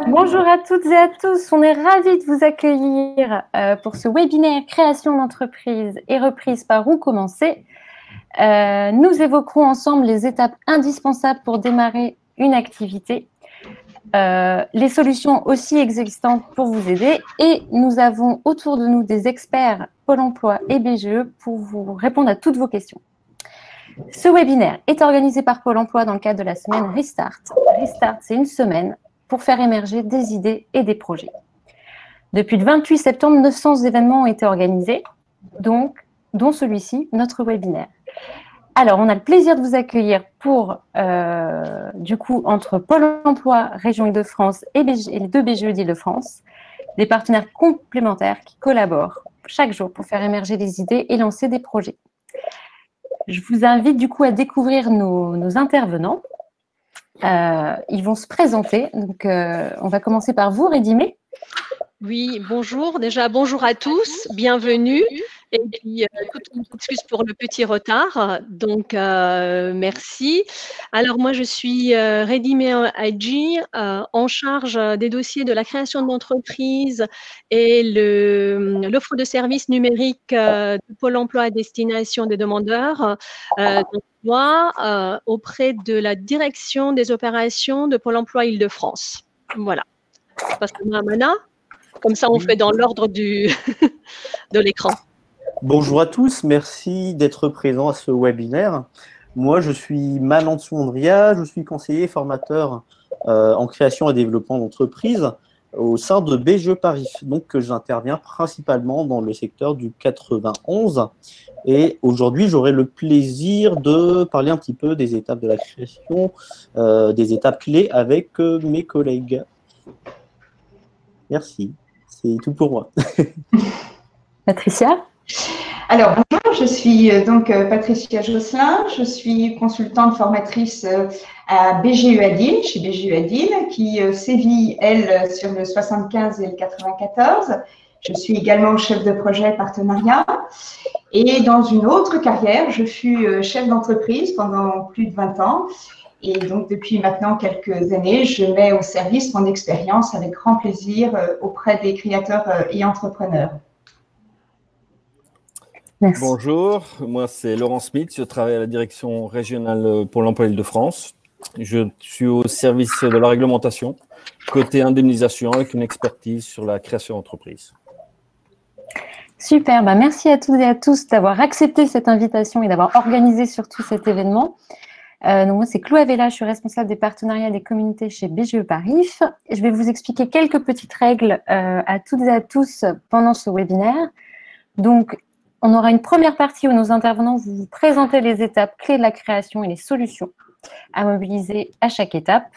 Bonjour à toutes et à tous, on est ravis de vous accueillir pour ce webinaire création d'entreprise et reprise par où commencer. Nous évoquerons ensemble les étapes indispensables pour démarrer une activité, les solutions aussi existantes pour vous aider et nous avons autour de nous des experts Pôle emploi et BGE pour vous répondre à toutes vos questions. Ce webinaire est organisé par Pôle emploi dans le cadre de la semaine Restart. Restart, c'est une semaine pour faire émerger des idées et des projets. Depuis le 28 septembre, 900 événements ont été organisés, dont celui-ci, notre webinaire. Alors, on a le plaisir de vous accueillir pour, du coup, entre Pôle emploi, Région Île-de-France et les deux BGE d'Île-de-France, des partenaires complémentaires qui collaborent chaque jour pour faire émerger des idées et lancer des projets. Je vous invite du coup à découvrir nos intervenants. Ils vont se présenter. Donc, on va commencer par vous, Redimé. Oui, bonjour. Déjà, bonjour à tous. Bienvenue. Et puis, toutes mes excuses pour le petit retard. Donc, merci. Alors, moi, je suis Redimé Hadji, en charge des dossiers de la création d'entreprise et l'offre de services numériques de Pôle emploi à destination des demandeurs d'emploi auprès de la direction des opérations de Pôle emploi Île-de-France. Voilà. Je passe la main à Mana. Comme ça, on fait dans l'ordre de l'écran. Bonjour à tous, merci d'être présent à ce webinaire. Moi, je suis Manan Sondria, je suis conseiller formateur en création et développement d'entreprise au sein de BGE Paris. Donc, j'interviens principalement dans le secteur du 91. Et aujourd'hui, j'aurai le plaisir de parler un petit peu des étapes de la création, des étapes clés avec mes collègues. Merci, c'est tout pour moi. Patricia? Alors, bonjour, je suis donc Patricia Josselin, je suis consultante formatrice à BGE Adil, chez BGE Adil, qui sévit, elle, sur le 75 et le 94. Je suis également chef de projet partenariat. Et dans une autre carrière, je fus chef d'entreprise pendant plus de 20 ans. Et donc, depuis maintenant quelques années, je mets au service mon expérience avec grand plaisir auprès des créateurs et entrepreneurs. Merci. Bonjour, moi c'est Laurent Smith, je travaille à la direction régionale Pôle emploi Île-de-France. Je suis au service de la réglementation, côté indemnisation, avec une expertise sur la création d'entreprise. Super, merci à toutes et à tous d'avoir accepté cette invitation et d'avoir organisé surtout cet événement. Donc moi c'est Chloé Vella, je suis responsable des partenariats des communautés chez BGE Paris. Je vais vous expliquer quelques petites règles à toutes et à tous pendant ce webinaire. Donc, on aura une première partie où nos intervenants vont vous présenter les étapes clés de la création et les solutions à mobiliser à chaque étape.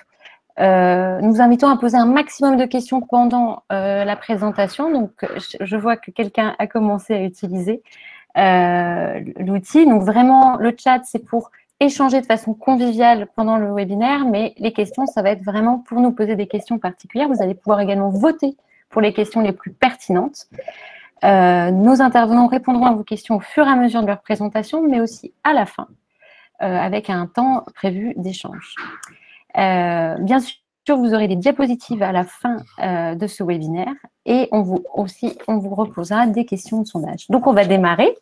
Nous invitons à poser un maximum de questions pendant la présentation. Donc, je vois que quelqu'un a commencé à utiliser l'outil. Donc, vraiment, le chat, c'est pour échanger de façon conviviale pendant le webinaire, mais les questions, ça va être vraiment pour nous poser des questions particulières. Vous allez pouvoir également voter pour les questions les plus pertinentes. Nos intervenants répondront à vos questions au fur et à mesure de leur présentation, mais aussi à la fin, avec un temps prévu d'échange. Bien sûr, vous aurez des diapositives à la fin de ce webinaire et on vous reposera des questions de sondage. Donc, on va démarrer.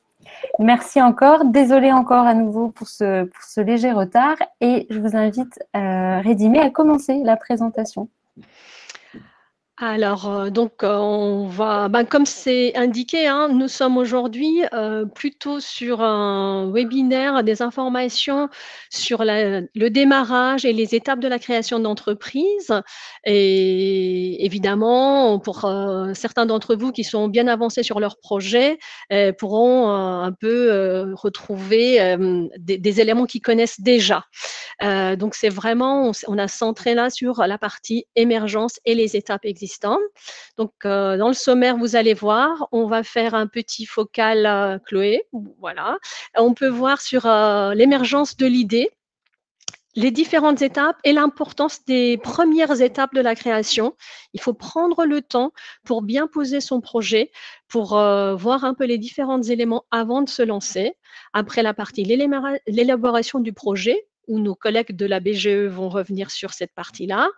Merci encore. Désolée encore à nouveau pour ce léger retard et je vous invite, Redimé, à commencer la présentation. Alors, donc, on va, comme c'est indiqué, nous sommes aujourd'hui plutôt sur un webinaire des informations sur le démarrage et les étapes de la création d'entreprise. Et évidemment, pour certains d'entre vous qui sont bien avancés sur leur projet, pourront un peu retrouver des éléments qu'ils connaissent déjà. Donc, c'est vraiment, on a centré là sur la partie émergence et les étapes existantes. Donc, dans le sommaire, vous allez voir, on va faire un petit focal Chloé. Voilà. On peut voir sur l'émergence de l'idée, les différentes étapes et l'importance des premières étapes de la création. Il faut prendre le temps pour bien poser son projet, pour voir un peu les différents éléments avant de se lancer. Après la partie l'élaboration du projet, où nos collègues de la BGE vont revenir sur cette partie-là.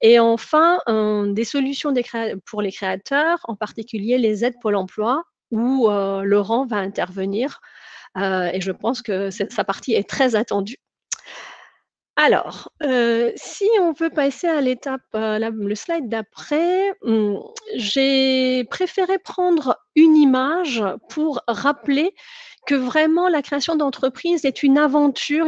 Et enfin, des solutions pour les créateurs, en particulier les aides Pôle emploi, où Laurent va intervenir. Et je pense que sa partie est très attendue. Alors, si on veut passer à l'étape, le slide d'après, j'ai préféré prendre une image pour rappeler que vraiment la création d'entreprise est une aventure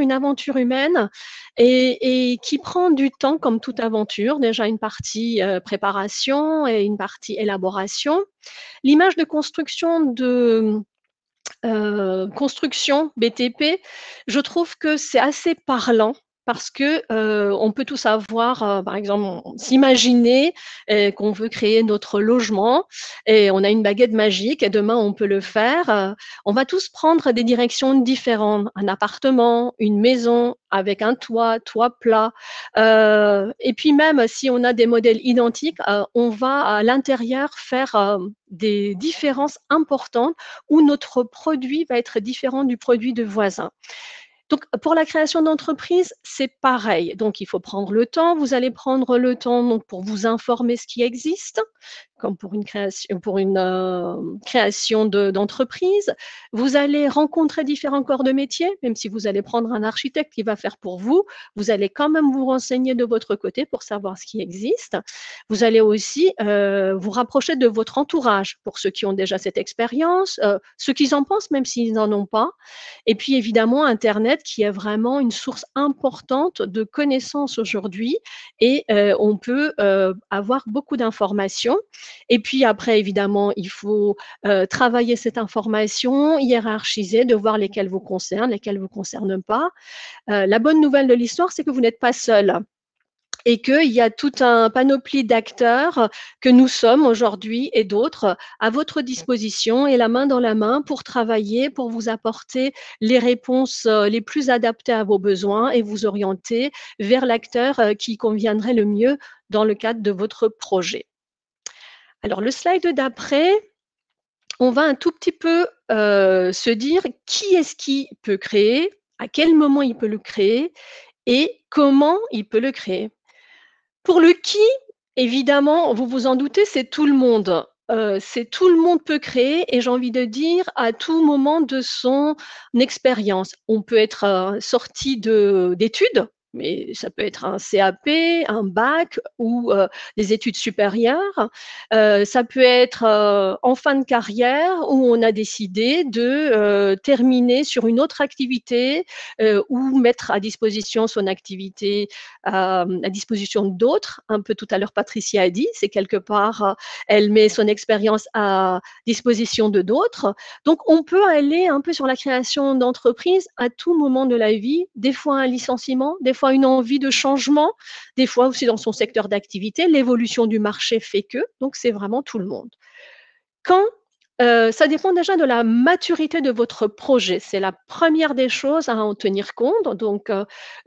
humaine et qui prend du temps comme toute aventure. Déjà une partie, préparation et une partie élaboration. L'image de construction BTP, je trouve que c'est assez parlant parce que on peut tous avoir, par exemple, s'imaginer qu'on veut créer notre logement et on a une baguette magique et demain on peut le faire. On va tous prendre des directions différentes. Un appartement, une maison avec un toit plat. Et puis même si on a des modèles identiques, on va à l'intérieur faire des différences importantes où notre produit va être différent du produit de voisin. Donc, pour la création d'entreprise, c'est pareil. Donc, il faut prendre le temps. Vous allez prendre le temps donc, pour vous informer ce qui existe, comme pour une création d'entreprise. Vous allez rencontrer différents corps de métier, même si vous allez prendre un architecte qui va faire pour vous. Vous allez quand même vous renseigner de votre côté pour savoir ce qui existe. Vous allez aussi vous rapprocher de votre entourage, pour ceux qui ont déjà cette expérience, ceux qui en pensent, même s'ils n'en ont pas. Et puis, évidemment, Internet, qui est vraiment une source importante de connaissances aujourd'hui. Et on peut avoir beaucoup d'informations. Et puis après, évidemment, il faut travailler cette information, hiérarchiser, de voir lesquelles vous concernent, lesquelles ne vous concernent pas. La bonne nouvelle de l'histoire, c'est que vous n'êtes pas seul et qu'il y a tout un panoplie d'acteurs que nous sommes aujourd'hui et d'autres à votre disposition et la main dans la main pour travailler, pour vous apporter les réponses les plus adaptées à vos besoins et vous orienter vers l'acteur qui conviendrait le mieux dans le cadre de votre projet. Alors, le slide d'après, on va un tout petit peu se dire qui est-ce qui peut créer, à quel moment il peut le créer et comment il peut le créer. Pour le qui, évidemment, vous vous en doutez, c'est tout le monde. C'est tout le monde peut créer et j'ai envie de dire à tout moment de son expérience. On peut être sorti d'études, mais ça peut être un CAP, un bac ou des études supérieures. Ça peut être en fin de carrière où on a décidé de terminer sur une autre activité ou mettre à disposition son activité à disposition d'autres. Un peu tout à l'heure, Patricia a dit, c'est quelque part, elle met son expérience à disposition de d'autres. Donc, on peut aller un peu sur la création d'entreprise à tout moment de la vie, des fois un licenciement, des fois une envie de changement, des fois aussi dans son secteur d'activité, l'évolution du marché fait que, donc c'est vraiment tout le monde. Quand ça dépend déjà de la maturité de votre projet. C'est la première des choses à en tenir compte. Donc,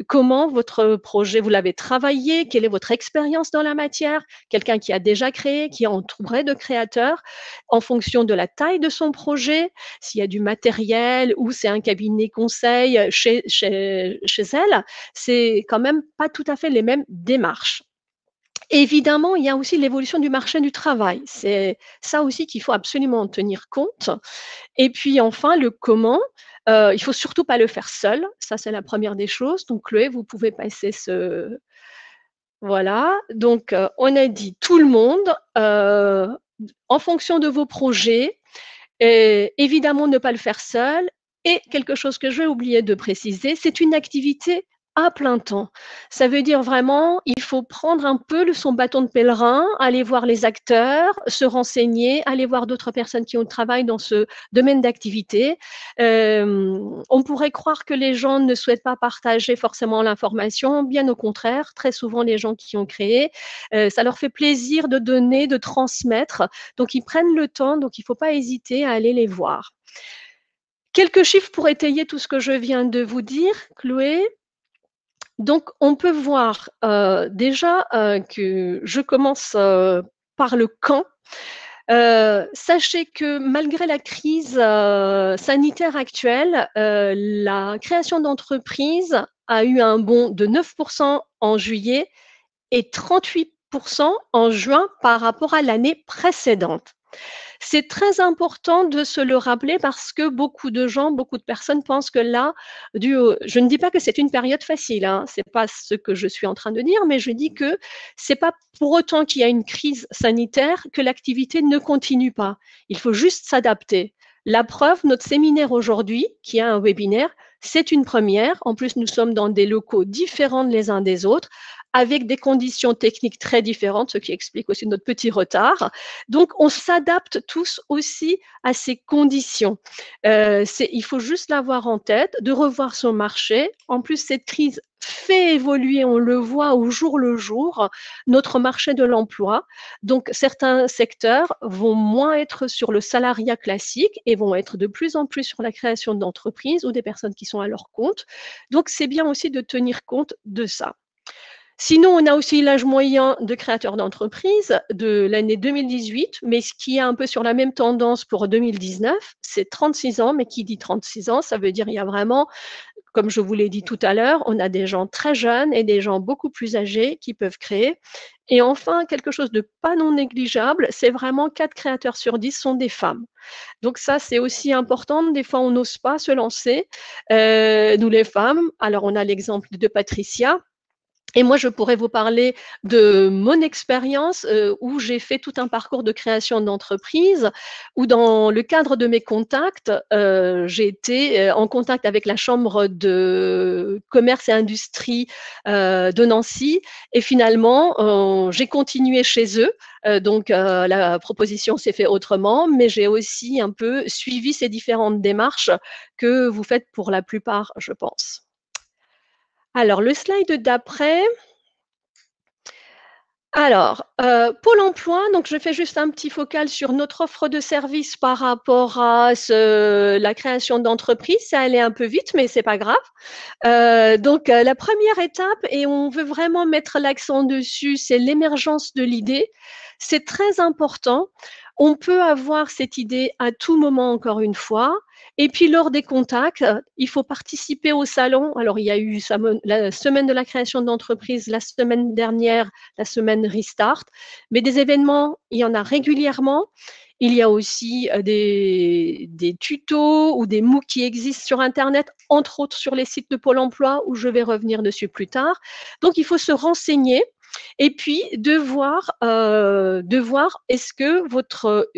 comment votre projet, vous l'avez travaillé, quelle est votre expérience dans la matière, quelqu'un qui a déjà créé, qui est entouré de créateurs, en fonction de la taille de son projet, s'il y a du matériel ou c'est un cabinet conseil chez elle, c'est quand même pas tout à fait les mêmes démarches. Évidemment, il y a aussi l'évolution du marché du travail. C'est ça aussi qu'il faut absolument en tenir compte. Et puis enfin, le comment, il ne faut surtout pas le faire seul. Ça, c'est la première des choses. Donc Chloé, vous pouvez passer ce… Voilà. Donc, on a dit tout le monde, en fonction de vos projets, évidemment ne pas le faire seul. Et quelque chose que je vais oublier de préciser, c'est une activité à plein temps. Ça veut dire vraiment, il faut prendre un peu son bâton de pèlerin, aller voir les acteurs, se renseigner, aller voir d'autres personnes qui ont travaillé dans ce domaine d'activité. On pourrait croire que les gens ne souhaitent pas partager forcément l'information, bien au contraire, très souvent les gens qui ont créé, ça leur fait plaisir de donner, de transmettre, donc ils prennent le temps, donc il ne faut pas hésiter à aller les voir. Quelques chiffres pour étayer tout ce que je viens de vous dire, Chloé. Donc, on peut voir déjà que je commence par le quand. Sachez que malgré la crise sanitaire actuelle, la création d'entreprises a eu un bond de 9% en juillet et 38% en juin par rapport à l'année précédente. C'est très important de se le rappeler parce que beaucoup de gens, beaucoup de personnes pensent que là, je ne dis pas que c'est une période facile, hein, c'est pas ce que je suis en train de dire, mais je dis que c'est pas pour autant qu'il y a une crise sanitaire que l'activité ne continue pas. Il faut juste s'adapter. La preuve, notre séminaire aujourd'hui, qui est un webinaire, c'est une première. En plus, nous sommes dans des locaux différents les uns des autres, avec des conditions techniques très différentes, ce qui explique aussi notre petit retard. Donc, on s'adapte tous aussi à ces conditions. Il faut juste l'avoir en tête, de revoir son marché. En plus, cette crise fait évoluer, on le voit au jour le jour, notre marché de l'emploi. Donc, certains secteurs vont moins être sur le salariat classique et vont être de plus en plus sur la création d'entreprises ou des personnes qui sont à leur compte. Donc, c'est bien aussi de tenir compte de ça. Sinon, on a aussi l'âge moyen de créateurs d'entreprises de l'année 2018, mais ce qui est un peu sur la même tendance pour 2019, c'est 36 ans, mais qui dit 36 ans, ça veut dire il y a vraiment, comme je vous l'ai dit tout à l'heure, on a des gens très jeunes et des gens beaucoup plus âgés qui peuvent créer. Et enfin, quelque chose de pas non négligeable, c'est vraiment 4 créateurs sur 10 sont des femmes. Donc ça, c'est aussi important. Des fois, on n'ose pas se lancer, nous les femmes. Alors, on a l'exemple de Patricia. Et moi, je pourrais vous parler de mon expérience où j'ai fait tout un parcours de création d'entreprise, où dans le cadre de mes contacts, j'ai été en contact avec la Chambre de commerce et industrie de Nancy. Et finalement, j'ai continué chez eux. Donc, la proposition s'est faite autrement, mais j'ai aussi un peu suivi ces différentes démarches que vous faites pour la plupart, je pense. Alors, le slide d'après. Alors, Pôle emploi, donc je fais juste un petit focal sur notre offre de service par rapport à la création d'entreprise. Ça allait un peu vite, mais c'est pas grave. Donc, la première étape, et on veut vraiment mettre l'accent dessus, c'est l'émergence de l'idée. C'est très important. On peut avoir cette idée à tout moment, encore une fois. Et puis, lors des contacts, il faut participer au salon. Alors, il y a eu la semaine de la création d'entreprise la semaine dernière, la semaine Restart. Mais des événements, il y en a régulièrement. Il y a aussi des tutos ou des MOOC qui existent sur Internet, entre autres sur les sites de Pôle emploi, où je vais revenir dessus plus tard. Donc, il faut se renseigner. Et puis, de voir est-ce que votre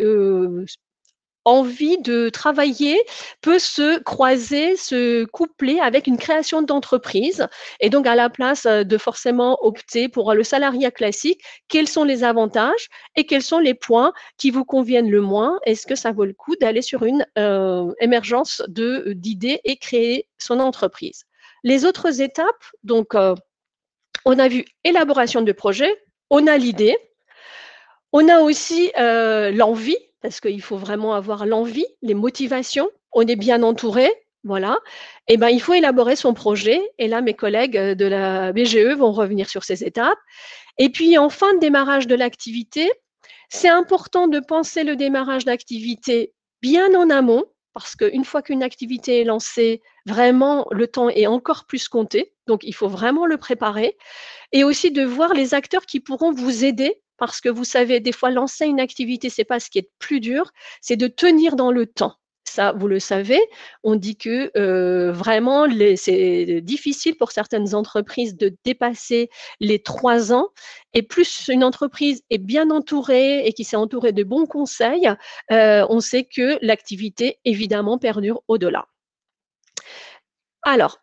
envie de travailler peut se croiser, se coupler avec une création d'entreprise. Et donc, à la place de forcément opter pour le salariat classique, quels sont les avantages et quels sont les points qui vous conviennent le moins? Est-ce que ça vaut le coup d'aller sur une émergence d'idées et créer son entreprise? Les autres étapes, donc, on a vu élaboration de projet, on a l'idée, on a aussi l'envie, parce qu'il faut vraiment avoir l'envie, les motivations, on est bien entouré, voilà. Et ben, il faut élaborer son projet. Et là, mes collègues de la BGE vont revenir sur ces étapes. Et puis, en fin de démarrage de l'activité, c'est important de penser le démarrage d'activité bien en amont, parce qu'une fois qu'une activité est lancée, vraiment, le temps est encore plus compté. Donc, il faut vraiment le préparer. Et aussi de voir les acteurs qui pourront vous aider, parce que vous savez, des fois, lancer une activité, c'est pas ce qui est plus dur, c'est de tenir dans le temps. Ça, vous le savez, on dit que vraiment, c'est difficile pour certaines entreprises de dépasser les 3 ans. Et plus une entreprise est bien entourée et qui s'est entourée de bons conseils, on sait que l'activité, évidemment, perdure au-delà. Alors,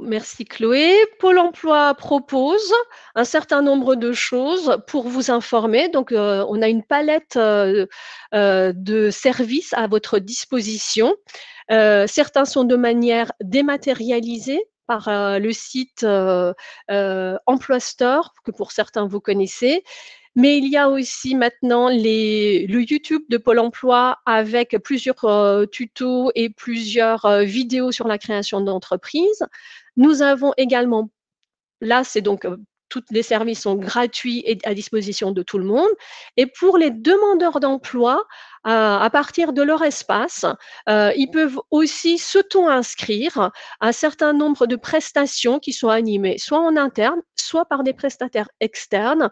merci Chloé. Pôle emploi propose un certain nombre de choses pour vous informer. Donc, on a une palette de services à votre disposition. Certains sont de manière dématérialisée par le site Emploi Store, que pour certains vous connaissez. Mais il y a aussi maintenant le YouTube de Pôle emploi avec plusieurs tutos et plusieurs vidéos sur la création d'entreprise. Nous avons également, là c'est donc tous les services sont gratuits et à disposition de tout le monde. Et pour les demandeurs d'emploi, à partir de leur espace, ils peuvent aussi s'auto-inscrire à un certain nombre de prestations qui sont animées, soit en interne, soit par des prestataires externes,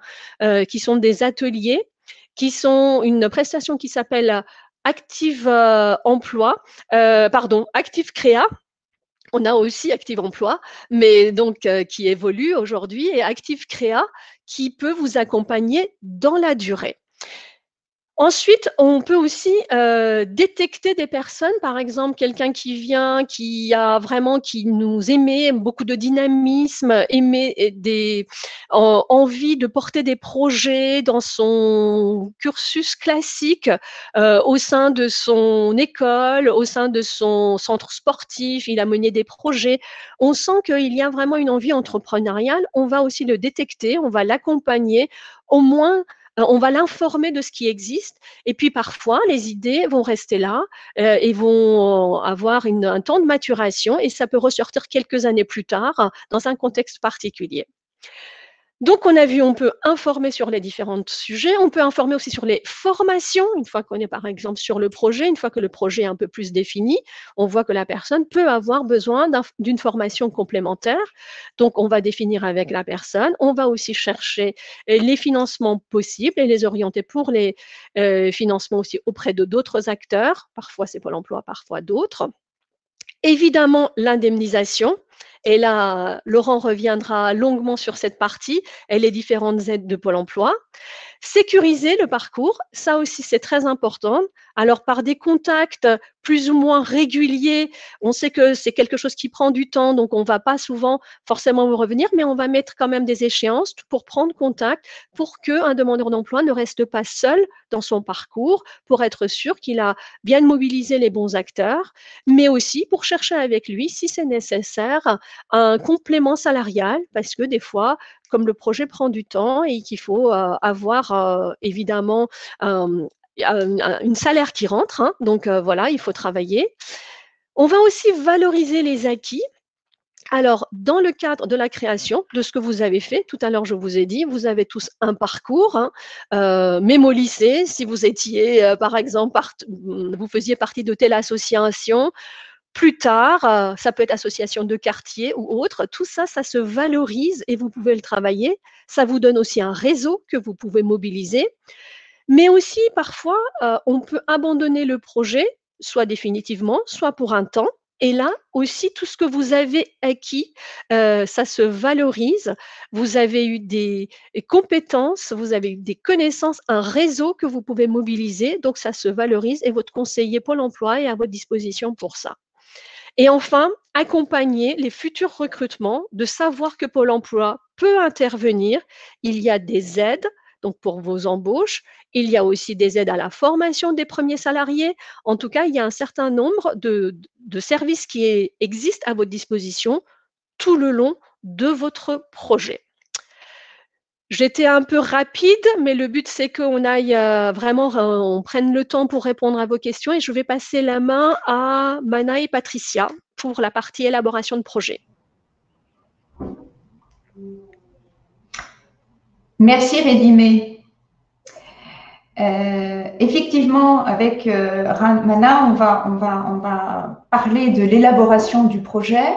qui sont des ateliers, qui sont une prestation qui s'appelle Active Active Créa. On a aussi Active Emploi, mais donc qui évolue aujourd'hui, et Active Créa qui peut vous accompagner dans la durée. Ensuite, on peut aussi détecter des personnes, par exemple, quelqu'un qui vient, qui nous émet beaucoup de dynamisme, envie de porter des projets dans son cursus classique, au sein de son école, au sein de son centre sportif, il a mené des projets. On sent qu'il y a vraiment une envie entrepreneuriale. On va aussi le détecter, on va l'accompagner, au moins on va l'informer de ce qui existe, et puis parfois les idées vont rester là et vont avoir un temps de maturation, et ça peut ressortir quelques années plus tard dans un contexte particulier. Donc, on a vu, on peut informer sur les différents sujets, on peut informer aussi sur les formations, une fois qu'on est par exemple sur le projet, une fois que le projet est un peu plus défini, on voit que la personne peut avoir besoin d'une formation complémentaire. Donc, on va définir avec la personne, on va aussi chercher les financements possibles et les orienter pour les financements aussi auprès de d'autres acteurs, parfois c'est Pôle emploi, parfois d'autres. Évidemment, l'indemnisation. Et là, Laurent reviendra longuement sur cette partie et les différentes aides de Pôle emploi. Sécuriser le parcours, ça aussi c'est très important. Alors par des contacts plus ou moins réguliers, on sait que c'est quelque chose qui prend du temps, donc on ne va pas souvent forcément vous revenir, mais on va mettre quand même des échéances pour prendre contact, pour qu'un demandeur d'emploi ne reste pas seul dans son parcours, pour être sûr qu'il a bien mobilisé les bons acteurs, mais aussi pour chercher avec lui, si c'est nécessaire, un complément salarial, parce que des fois, comme le projet prend du temps et qu'il faut avoir évidemment une salaire qui rentre, hein, donc voilà, il faut travailler. On va aussi valoriser les acquis. Alors, dans le cadre de la création, de ce que vous avez fait, tout à l'heure je vous ai dit, vous avez tous un parcours, hein, même au lycée, si vous étiez par exemple, vous faisiez partie de telle association, plus tard, ça peut être association de quartier ou autre, tout ça, ça se valorise et vous pouvez le travailler. Ça vous donne aussi un réseau que vous pouvez mobiliser. Mais aussi, parfois, on peut abandonner le projet, soit définitivement, soit pour un temps. Et là aussi, tout ce que vous avez acquis, ça se valorise. Vous avez eu des compétences, vous avez eu des connaissances, un réseau que vous pouvez mobiliser. Donc, ça se valorise et votre conseiller Pôle emploi est à votre disposition pour ça. Et enfin, accompagner les futurs recrutements, de savoir que Pôle emploi peut intervenir. Il y a des aides, donc pour vos embauches. Il y a aussi des aides à la formation des premiers salariés. En tout cas, il y a un certain nombre de services qui existent à votre disposition tout le long de votre projet. J'étais un peu rapide, mais le but, c'est qu'on aille vraiment, on prenne le temps pour répondre à vos questions, et je vais passer la main à Mana et Patricia pour la partie élaboration de projet. Merci Rédimé. Effectivement, avec Mana, on va parler de l'élaboration du projet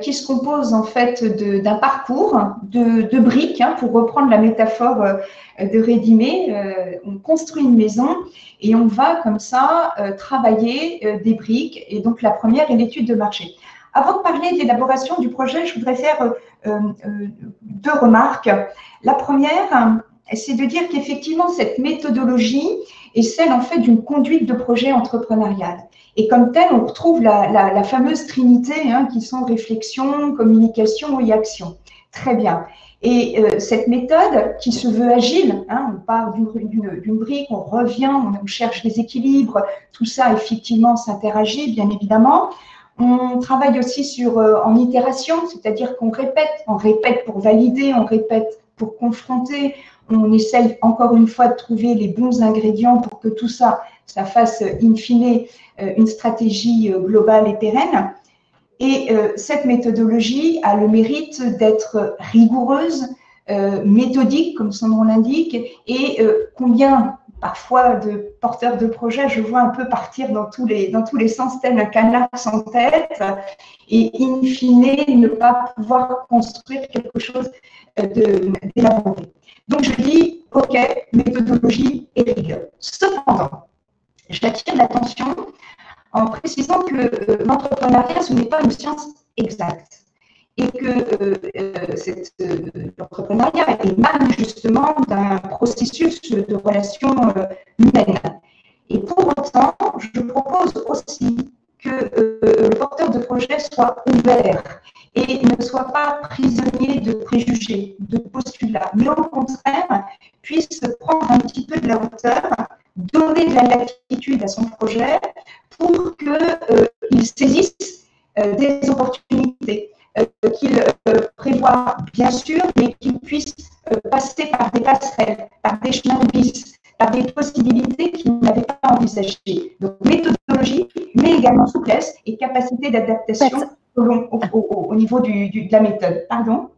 qui se compose en fait d'un parcours de briques, hein, pour reprendre la métaphore de Rédimé. On construit une maison et on va comme ça travailler des briques, et donc la première est l'étude de marché. Avant de parler de l'élaboration du projet, je voudrais faire deux remarques. La première, c'est de dire qu'effectivement, cette méthodologie est celle en fait d'une conduite de projet entrepreneurial. Et comme telle, on retrouve la fameuse trinité, hein, qui sont réflexion, communication et action. Très bien. Et cette méthode qui se veut agile, hein, on part d'une brique, on revient, on cherche des équilibres, tout ça effectivement s'interagit bien évidemment. On travaille aussi en itération, c'est-à-dire qu'on répète pour valider, on répète pour confronter, on essaye encore une fois de trouver les bons ingrédients pour que tout ça fasse in fine une stratégie globale et pérenne. Et cette méthodologie a le mérite d'être rigoureuse, méthodique, comme son nom l'indique, et combien parfois de porteurs de projets, je vois un peu partir dans tous les sens, tel un canard sans tête, et in fine, ne pas pouvoir construire quelque chose d'élaboré. Donc, je dis, OK, méthodologie et rigueur. Cependant, j'attire l'attention en précisant que l'entrepreneuriat, ce n'est pas une science exacte. Et que l'entrepreneuriat émane justement d'un processus de relations humaines. Et pour autant, je propose aussi que le porteur de projet soit ouvert et ne soit pas prisonnier de préjugés, de postulats, mais au contraire, puisse prendre un petit peu de la hauteur, donner de la latitude à son projet pour qu'il saisisse des opportunités. Qu'il prévoit bien sûr, mais qu'il puisse passer par des passerelles, par des chemins de bis, par des possibilités qu'il n'avait pas envisagées. Donc méthodologie, mais également souplesse et capacité d'adaptation au niveau de la méthode. Pardon?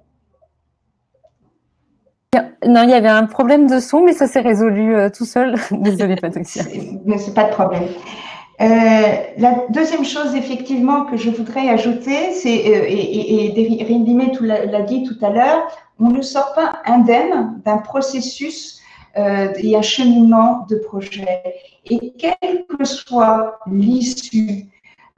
Non, il y avait un problème de son, mais ça s'est résolu tout seul. Désolée, Patricia. C'est pas de problème. La deuxième chose, effectivement, que je voudrais ajouter, c'est, et Rindime l'a dit tout à l'heure, on ne sort pas indemne d'un processus et un cheminement de projet. Et quelle que soit l'issue,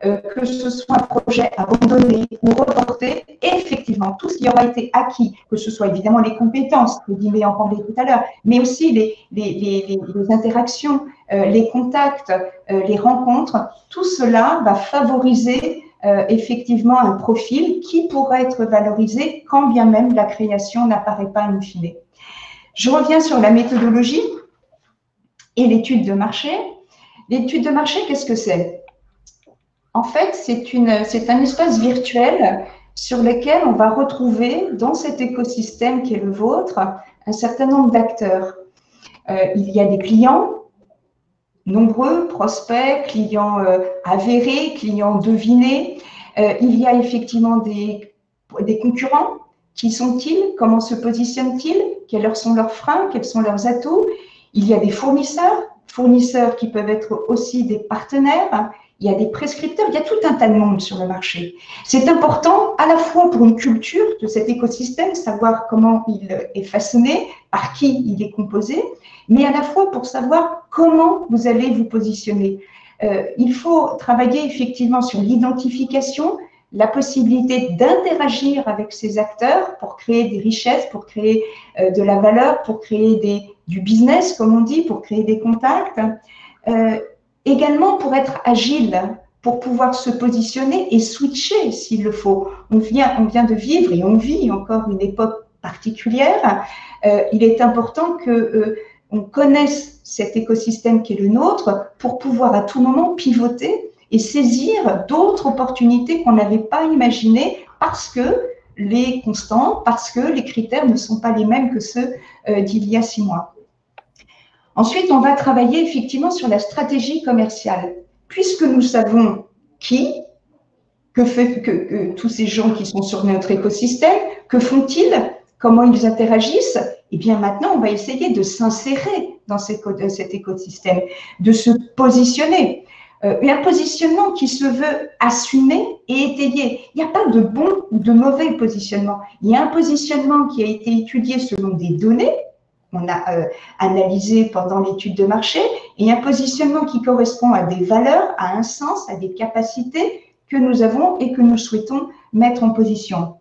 que ce soit un projet abandonné ou reporté, effectivement, tout ce qui aura été acquis, que ce soit évidemment les compétences, que Rindime en parlait tout à l'heure, mais aussi les interactions, les contacts, les rencontres, tout cela va favoriser effectivement un profil qui pourra être valorisé quand bien même la création n'apparaît pas in fine. Je reviens sur la méthodologie et l'étude de marché. L'étude de marché, qu'est-ce que c'est? En fait, c'est un espace virtuel sur lequel on va retrouver dans cet écosystème qui est le vôtre un certain nombre d'acteurs. Il y a des clients, nombreux, prospects, clients avérés, clients devinés. Il y a effectivement des concurrents. Qui sont-ils? Comment se positionnent-ils? Quels sont leurs freins? Quels sont leurs atouts? Il y a des fournisseurs qui peuvent être aussi des partenaires. Il y a des prescripteurs. Il y a tout un tas de monde sur le marché. C'est important à la fois pour une culture de cet écosystème, savoir comment il est façonné, par qui il est composé, mais à la fois pour savoir comment vous allez vous positionner. Il faut travailler effectivement sur l'identification, la possibilité d'interagir avec ces acteurs pour créer des richesses, pour créer de la valeur, pour créer du business, comme on dit, pour créer des contacts. Également pour être agile, pour pouvoir se positionner et switcher s'il le faut. On vient de vivre et on vit encore une époque particulière. Il est important que on connaisse cet écosystème qui est le nôtre pour pouvoir à tout moment pivoter et saisir d'autres opportunités qu'on n'avait pas imaginées parce que les constants, parce que les critères ne sont pas les mêmes que ceux d'il y a 6 mois. Ensuite, on va travailler effectivement sur la stratégie commerciale. Puisque nous savons que tous ces gens qui sont sur notre écosystème, que font-ils? Comment ils interagissent? Eh bien, maintenant, on va essayer de s'insérer dans cet écosystème, de se positionner. Un positionnement qui se veut assumé et étayé. Il n'y a pas de bon ou de mauvais positionnement. Il y a un positionnement qui a été étudié selon des données qu'on a analysées pendant l'étude de marché et un positionnement qui correspond à des valeurs, à un sens, à des capacités que nous avons et que nous souhaitons mettre en position.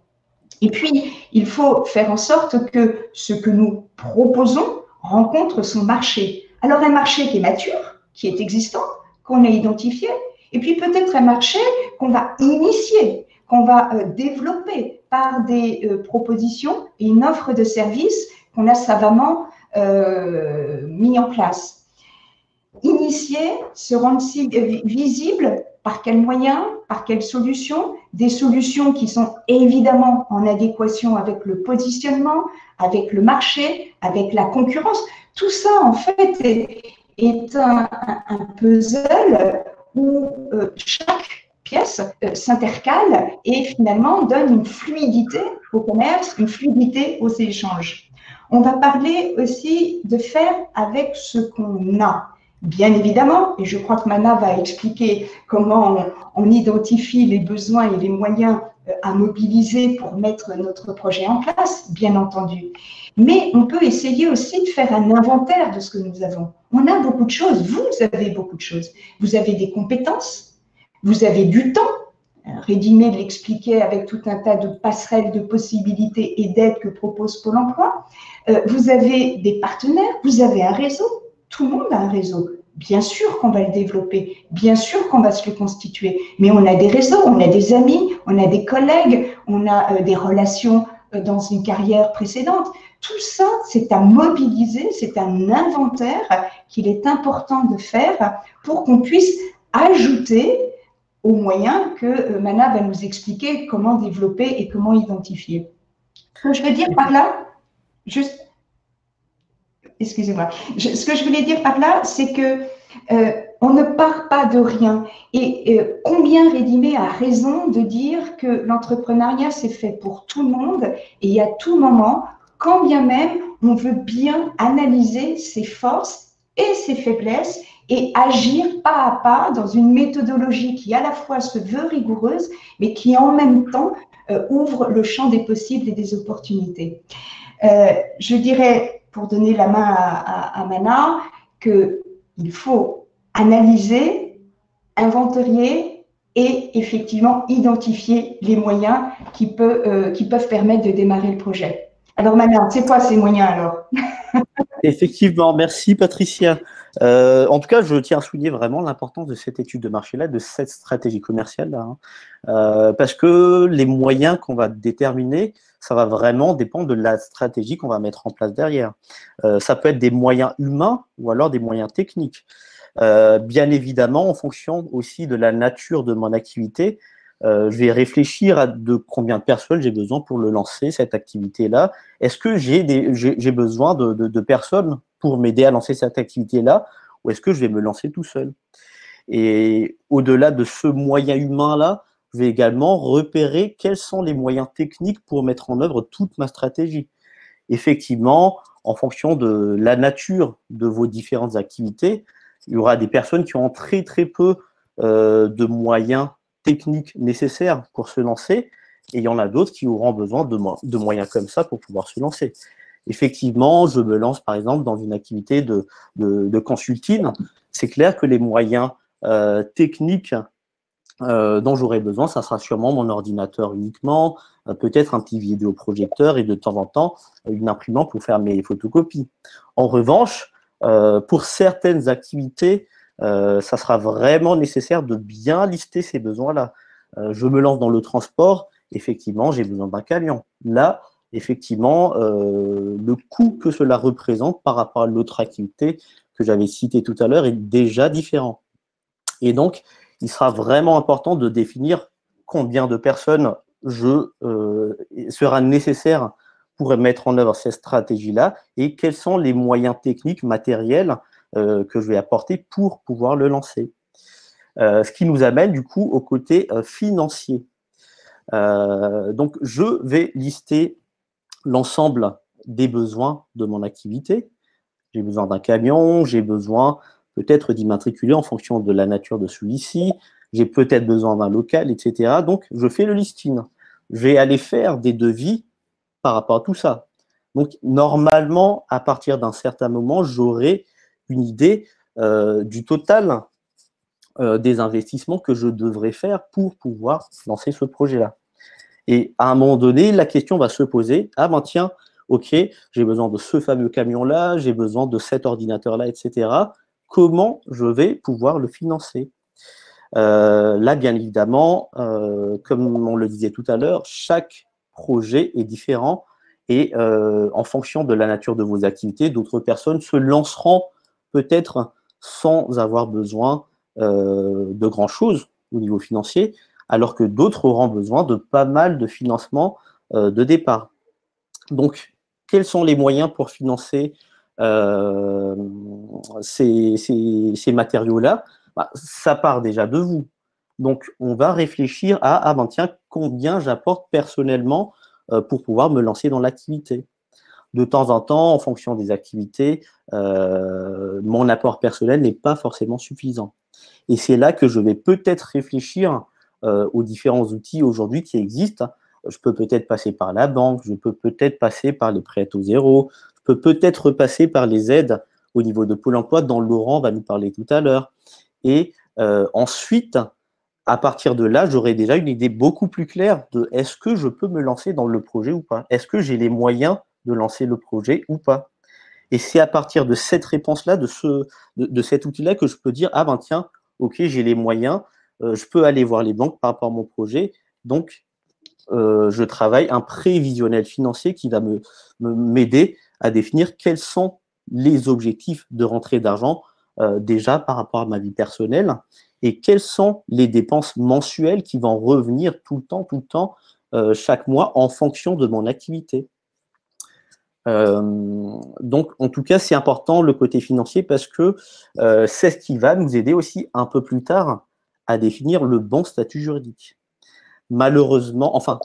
Et puis, il faut faire en sorte que ce que nous proposons rencontre son marché. Alors, un marché qui est mature, qui est existant, qu'on a identifié, et puis peut-être un marché qu'on va initier, qu'on va développer par des propositions et une offre de services qu'on a savamment mis en place. Initier, se rendre visible, par quels moyens, par quelles solutions, des solutions qui sont évidemment en adéquation avec le positionnement, avec le marché, avec la concurrence. Tout ça, en fait, est un puzzle où chaque pièces s'intercalent et finalement donnent une fluidité au commerce, une fluidité aux échanges. On va parler aussi de faire avec ce qu'on a. Bien évidemment, et je crois que Mana va expliquer comment on identifie les besoins et les moyens à mobiliser pour mettre notre projet en place, bien entendu. Mais on peut essayer aussi de faire un inventaire de ce que nous avons. On a beaucoup de choses, vous avez beaucoup de choses. Vous avez des compétences, vous avez du temps. Rédimé l'expliquait avec tout un tas de passerelles, de possibilités et d'aides que propose Pôle emploi. Vous avez des partenaires, vous avez un réseau. Tout le monde a un réseau. Bien sûr qu'on va le développer, bien sûr qu'on va se le constituer, mais on a des réseaux, on a des amis, on a des collègues, on a des relations dans une carrière précédente. Tout ça, c'est à mobiliser, c'est un inventaire qu'il est important de faire pour qu'on puisse ajouter aux moyens que Mana va nous expliquer comment développer et comment identifier. Ce que je veux dire par là, juste... Excusez-moi. Ce que je voulais dire par là, c'est que on ne part pas de rien. Et combien Rédimé a raison de dire que l'entrepreneuriat, c'est fait pour tout le monde et à tout moment, quand bien même on veut bien analyser ses forces et ses faiblesses et agir pas à pas dans une méthodologie qui à la fois se veut rigoureuse, mais qui en même temps ouvre le champ des possibles et des opportunités. Je dirais, pour donner la main à Mana, qu'il faut analyser, inventorier et effectivement identifier les moyens qui peuvent permettre de démarrer le projet. Alors Mana, c'est quoi ces moyens alors? Effectivement, merci Patricia. En tout cas, je tiens à souligner vraiment l'importance de cette étude de marché-là, de cette stratégie commerciale-là, parce que les moyens qu'on va déterminer, ça va vraiment dépendre de la stratégie qu'on va mettre en place derrière. Ça peut être des moyens humains ou alors des moyens techniques. Bien évidemment, en fonction aussi de la nature de mon activité, je vais réfléchir à de combien de personnes j'ai besoin pour le lancer, cette activité-là. Est-ce que j'ai besoin de personnes pour m'aider à lancer cette activité-là, ou est-ce que je vais me lancer tout seul? Et au-delà de ce moyen humain-là, je vais également repérer quels sont les moyens techniques pour mettre en œuvre toute ma stratégie. Effectivement, en fonction de la nature de vos différentes activités, il y aura des personnes qui ont très très peu de moyens techniques nécessaires pour se lancer, et il y en a d'autres qui auront besoin de moyens comme ça pour pouvoir se lancer. Effectivement, je me lance par exemple dans une activité de consulting. C'est clair que les moyens techniques dont j'aurai besoin, ça sera sûrement mon ordinateur uniquement, peut-être un petit vidéoprojecteur et de temps en temps une imprimante pour faire mes photocopies. En revanche, pour certaines activités, ça sera vraiment nécessaire de bien lister ces besoins-là. Je me lance dans le transport, effectivement, j'ai besoin d'un camion. Là, effectivement, le coût que cela représente par rapport à l'autre activité que j'avais citée tout à l'heure est déjà différent. Et donc, il sera vraiment important de définir combien de personnes sera nécessaire pour mettre en œuvre cette stratégie-là et quels sont les moyens techniques, matériels que je vais apporter pour pouvoir le lancer. Ce qui nous amène du coup au côté financier. Donc, je vais lister l'ensemble des besoins de mon activité. J'ai besoin d'un camion, j'ai besoin peut-être d'immatriculer en fonction de la nature de celui-ci, j'ai peut-être besoin d'un local, etc. Donc, je fais le listing. Je vais aller faire des devis par rapport à tout ça. Donc, normalement, à partir d'un certain moment, j'aurai une idée du total des investissements que je devrais faire pour pouvoir lancer ce projet-là. Et à un moment donné, la question va se poser, ah ben tiens, ok, j'ai besoin de ce fameux camion-là, j'ai besoin de cet ordinateur-là, etc. Comment je vais pouvoir le financer? Là, bien évidemment, comme on le disait tout à l'heure, chaque projet est différent et en fonction de la nature de vos activités, d'autres personnes se lanceront peut-être sans avoir besoin de grand-chose au niveau financier, alors que d'autres auront besoin de pas mal de financement de départ. Donc, quels sont les moyens pour financer ces matériaux-là? Ça part déjà de vous. Donc, on va réfléchir à, ah ben tiens, combien j'apporte personnellement pour pouvoir me lancer dans l'activité. De temps en temps, en fonction des activités, mon apport personnel n'est pas forcément suffisant. Et c'est là que je vais peut-être réfléchir aux différents outils aujourd'hui qui existent. Je peux peut-être passer par la banque, je peux peut-être passer par les prêts à taux zéro, je peux peut-être passer par les aides au niveau de Pôle emploi, dont Laurent va nous parler tout à l'heure. Et ensuite, à partir de là, j'aurai déjà une idée beaucoup plus claire de est-ce que je peux me lancer dans le projet ou pas? Est-ce que j'ai les moyens de lancer le projet ou pas? Et c'est à partir de cette réponse-là, de cet outil-là, que je peux dire, ah ben tiens, ok, j'ai les moyens, je peux aller voir les banques par rapport à mon projet, donc je travaille un prévisionnel financier qui va m'aider à définir quels sont les objectifs de rentrée d'argent déjà par rapport à ma vie personnelle et quelles sont les dépenses mensuelles qui vont revenir tout le temps, chaque mois en fonction de mon activité. Donc, en tout cas, c'est important le côté financier parce que c'est ce qui va nous aider aussi un peu plus tard à définir le bon statut juridique. Malheureusement, enfin,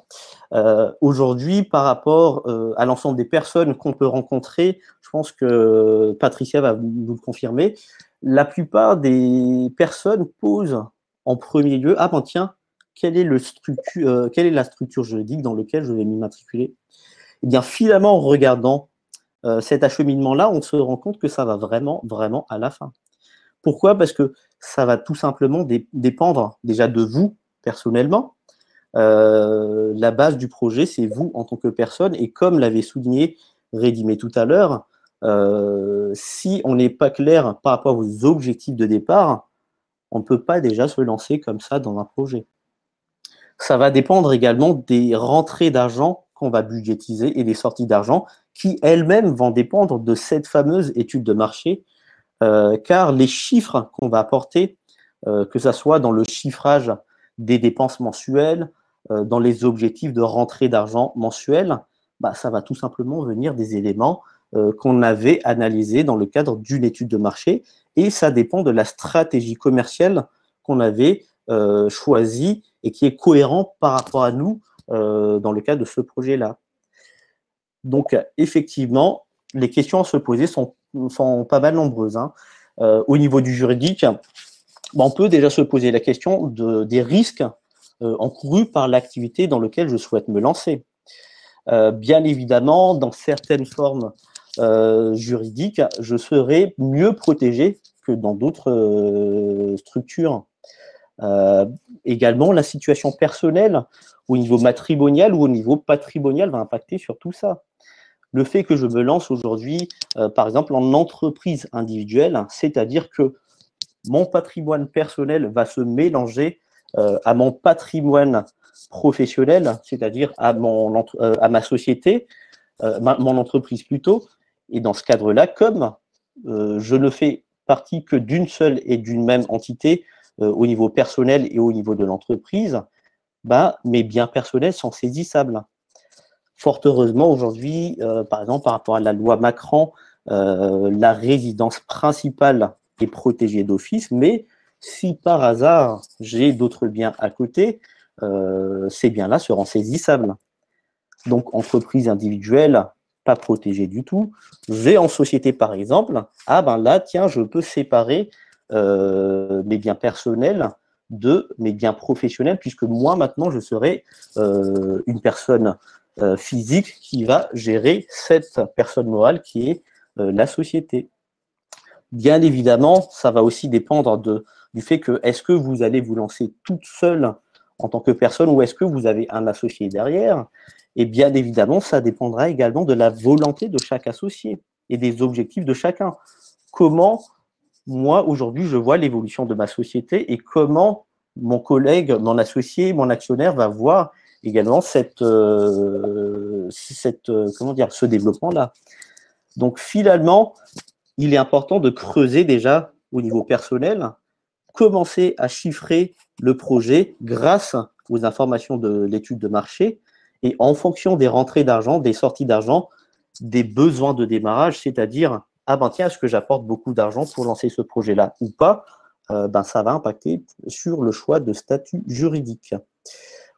aujourd'hui, par rapport à l'ensemble des personnes qu'on peut rencontrer, je pense que Patricia va nous le confirmer, la plupart des personnes posent en premier lieu, ah ben tiens, quelle est la structure juridique dans laquelle je vais m'immatriculer? Eh bien, finalement, en regardant cet acheminement-là, on se rend compte que ça va vraiment, vraiment à la fin. Pourquoi? Parce que ça va tout simplement dépendre déjà de vous, personnellement. La base du projet, c'est vous en tant que personne. Et comme l'avait souligné Rédimé tout à l'heure, si on n'est pas clair par rapport à vos objectifs de départ, on ne peut pas déjà se lancer comme ça dans un projet. Ça va dépendre également des rentrées d'argent qu'on va budgétiser et des sorties d'argent qui elles-mêmes vont dépendre de cette fameuse étude de marché, car les chiffres qu'on va apporter, que ce soit dans le chiffrage des dépenses mensuelles, dans les objectifs de rentrée d'argent mensuelle, bah, ça va tout simplement venir des éléments qu'on avait analysés dans le cadre d'une étude de marché et ça dépend de la stratégie commerciale qu'on avait choisie et qui est cohérent par rapport à nous dans le cadre de ce projet-là. Donc, effectivement, les questions à se poser sont pas mal nombreuses. Hein. Au niveau du juridique, on peut déjà se poser la question des risques encourus par l'activité dans laquelle je souhaite me lancer. Bien évidemment, dans certaines formes juridiques, je serai mieux protégé que dans d'autres structures. Également, la situation personnelle au niveau matrimonial ou au niveau patrimonial va impacter sur tout ça. Le fait que je me lance aujourd'hui, par exemple, en entreprise individuelle, c'est-à-dire que mon patrimoine personnel va se mélanger à mon patrimoine professionnel, c'est-à-dire à ma société, mon entreprise plutôt. Et dans ce cadre-là, comme je ne fais partie que d'une seule et d'une même entité au niveau personnel et au niveau de l'entreprise, bah, mes biens personnels sont saisissables. Fort heureusement, aujourd'hui, par exemple, par rapport à la loi Macron, la résidence principale est protégée d'office, mais si par hasard j'ai d'autres biens à côté, ces biens-là seront saisissables. Donc, entreprise individuelle, pas protégée du tout. J'ai en société, par exemple, ah ben là, tiens, je peux séparer mes biens personnels de mes biens professionnels, puisque moi, maintenant, je serai une personne physique qui va gérer cette personne morale qui est la société. Bien évidemment, ça va aussi dépendre du fait que est-ce que vous allez vous lancer toute seule en tant que personne ou est-ce que vous avez un associé derrière? Et bien évidemment, ça dépendra également de la volonté de chaque associé et des objectifs de chacun. Comment, moi, aujourd'hui, je vois l'évolution de ma société et comment mon collègue, mon associé, mon actionnaire va voir également ce développement-là. Donc, finalement, il est important de creuser déjà au niveau personnel, commencer à chiffrer le projet grâce aux informations de l'étude de marché et en fonction des rentrées d'argent, des sorties d'argent, des besoins de démarrage, c'est-à-dire, ah ben tiens, est-ce que j'apporte beaucoup d'argent pour lancer ce projet-là ou pas? ça va impacter sur le choix de statut juridique.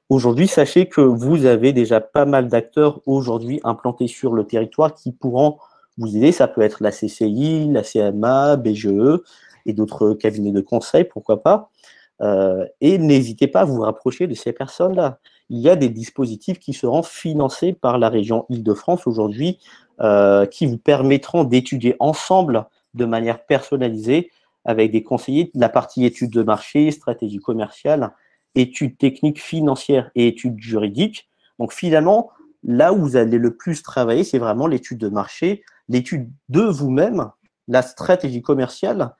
Aujourd'hui, sachez que vous avez déjà pas mal d'acteurs aujourd'hui implantés sur le territoire qui pourront vous aider. Ça peut être la CCI, la CMA, BGE et d'autres cabinets de conseil, pourquoi pas. Et n'hésitez pas à vous rapprocher de ces personnes-là. Il y a des dispositifs qui seront financés par la région Île-de-France aujourd'hui qui vous permettront d'étudier ensemble de manière personnalisée avec des conseillers de la partie études de marché, stratégie commerciale, études techniques financières et études juridiques. Donc finalement, là où vous allez le plus travailler, c'est vraiment l'étude de marché, l'étude de vous-même, la stratégie commerciale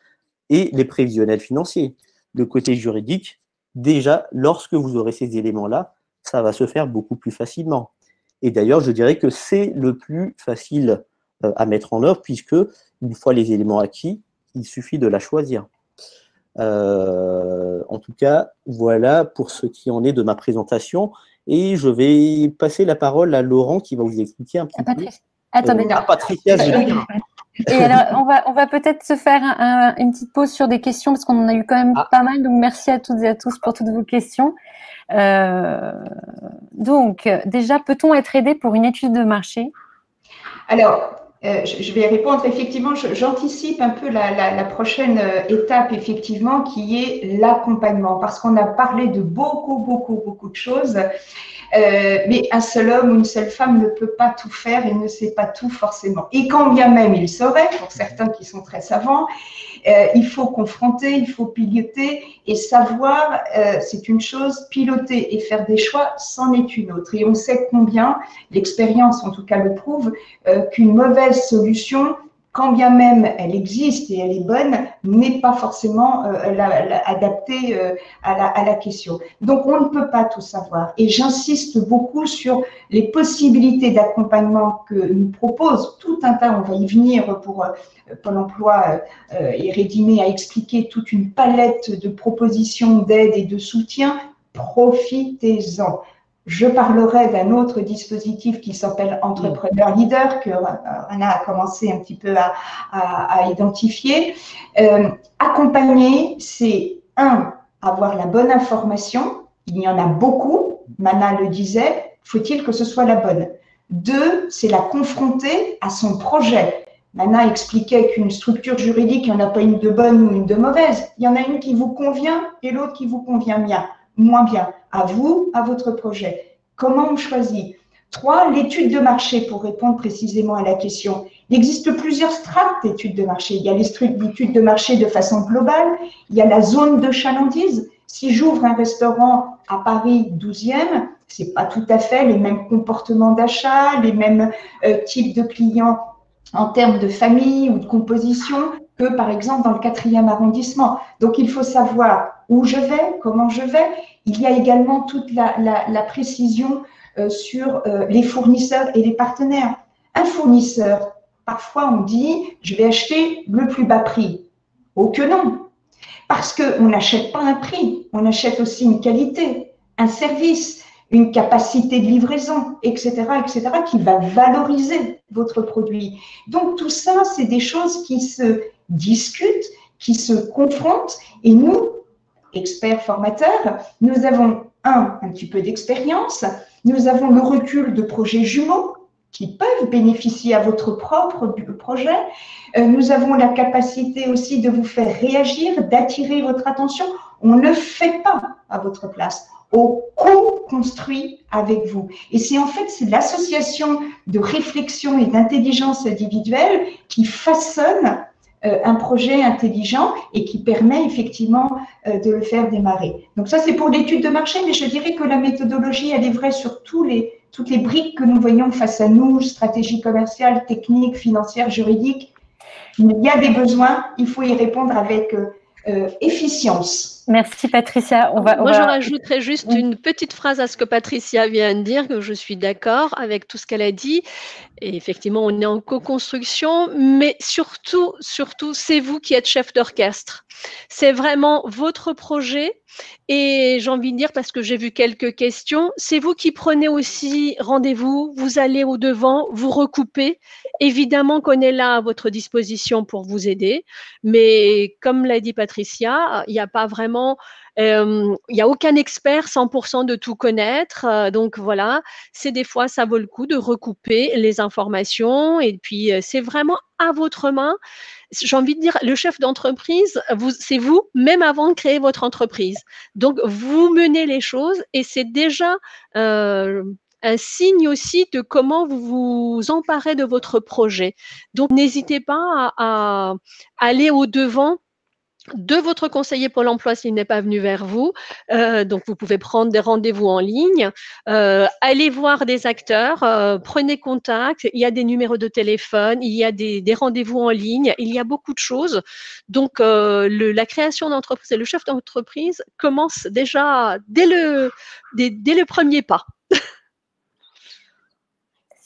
et les prévisionnels financiers. Le côté juridique, déjà, lorsque vous aurez ces éléments-là, ça va se faire beaucoup plus facilement. Et d'ailleurs, je dirais que c'est le plus facile à mettre en œuvre puisque, une fois les éléments acquis, il suffit de la choisir. En tout cas, voilà pour ce qui en est de ma présentation. Et je vais passer la parole à Laurent qui va vous expliquer un petit peu. Attendez, Patricia, je veux dire. Et alors, on va peut-être se faire une petite pause sur des questions parce qu'on en a eu quand même pas mal. Donc, merci à toutes et à tous pour toutes vos questions. Donc, déjà, peut-on être aidé pour une étude de marché? Alors, je vais répondre. Effectivement, j'anticipe un peu la prochaine étape, effectivement, qui est l'accompagnement. Parce qu'on a parlé de beaucoup de choses. Mais un seul homme ou une seule femme ne peut pas tout faire et ne sait pas tout forcément. Et quand bien même il saurait, pour certains qui sont très savants, il faut confronter, il faut piloter et savoir, c'est une chose, piloter et faire des choix, c'en est une autre. Et on sait combien, l'expérience en tout cas le prouve, qu'une mauvaise solution, quand bien même elle existe et elle est bonne, n'est pas forcément adaptée à la question. Donc, on ne peut pas tout savoir. Et j'insiste beaucoup sur les possibilités d'accompagnement que nous propose tout un tas, on va y venir pour Pôle emploi et Rédimé a expliqué toute une palette de propositions d'aide et de soutien. Profitez-en. Je parlerai d'un autre dispositif qui s'appelle Entrepreneur Leader, que Rana a commencé un petit peu à identifier. Accompagner, c'est avoir la bonne information. Il y en a beaucoup, Mana le disait, faut-il que ce soit la bonne. 2, c'est la confronter à son projet. Mana expliquait qu'une structure juridique, il n'y en a pas une de bonne ou une de mauvaise. Il y en a une qui vous convient et l'autre qui vous convient bien. Moins bien, à vous, à votre projet. Comment on choisit? 3, l'étude de marché, pour répondre précisément à la question. Il existe plusieurs strates d'études de marché. Il y a l'étude de marché de façon globale, il y a la zone de chalandise. Si j'ouvre un restaurant à Paris 12e, ce n'est pas tout à fait les mêmes comportements d'achat, les mêmes types de clients en termes de famille ou de composition que, par exemple, dans le 4e arrondissement. Donc, il faut savoir où je vais, comment je vais. Il y a également toute la précision sur les fournisseurs et les partenaires. Un fournisseur, parfois on dit, je vais acheter le plus bas prix. Oh que non, parce qu'on n'achète pas un prix, on achète aussi une qualité, un service, une capacité de livraison, etc., qui va valoriser votre produit. Donc, tout ça, c'est des choses qui se discutent, qui se confrontent. Et nous, experts formateurs, nous avons un petit peu d'expérience, nous avons le recul de projets jumeaux qui peuvent bénéficier à votre propre projet. Nous avons la capacité aussi de vous faire réagir, d'attirer votre attention. On ne fait pas à votre place. On co-construit avec vous. Et c'est en fait l'association de réflexion et d'intelligence individuelle qui façonne un projet intelligent et qui permet effectivement de le faire démarrer. Donc ça, c'est pour l'étude de marché, mais je dirais que la méthodologie, elle est vraie sur toutes les briques que nous voyons face à nous, stratégie commerciale, technique, financière, juridique. Il y a des besoins, il faut y répondre avec efficience. Merci Patricia. Moi, je rajouterais juste une petite phrase à ce que Patricia vient de dire, que je suis d'accord avec tout ce qu'elle a dit. Et effectivement, on est en co-construction, mais surtout, c'est vous qui êtes chef d'orchestre. C'est vraiment votre projet. Et j'ai envie de dire, parce que j'ai vu quelques questions, c'est vous qui prenez aussi rendez-vous, vous allez au-devant, vous recoupez. Évidemment qu'on est là à votre disposition pour vous aider, mais comme l'a dit Patricia, il n'y a pas vraiment, il n'y a aucun expert 100% de tout connaître. Donc voilà, c'est des fois, ça vaut le coup de recouper les informations et puis c'est vraiment à votre main. J'ai envie de dire, le chef d'entreprise, c'est vous, même avant de créer votre entreprise. Donc, vous menez les choses et c'est déjà un signe aussi de comment vous vous emparez de votre projet. Donc, n'hésitez pas à aller au-devant de votre conseiller Pôle emploi s'il n'est pas venu vers vous. Donc, vous pouvez prendre des rendez-vous en ligne, allez voir des acteurs, prenez contact. Il y a des numéros de téléphone, il y a des rendez-vous en ligne, il y a beaucoup de choses. Donc, la création d'entreprise et le chef d'entreprise commence déjà dès le premier pas.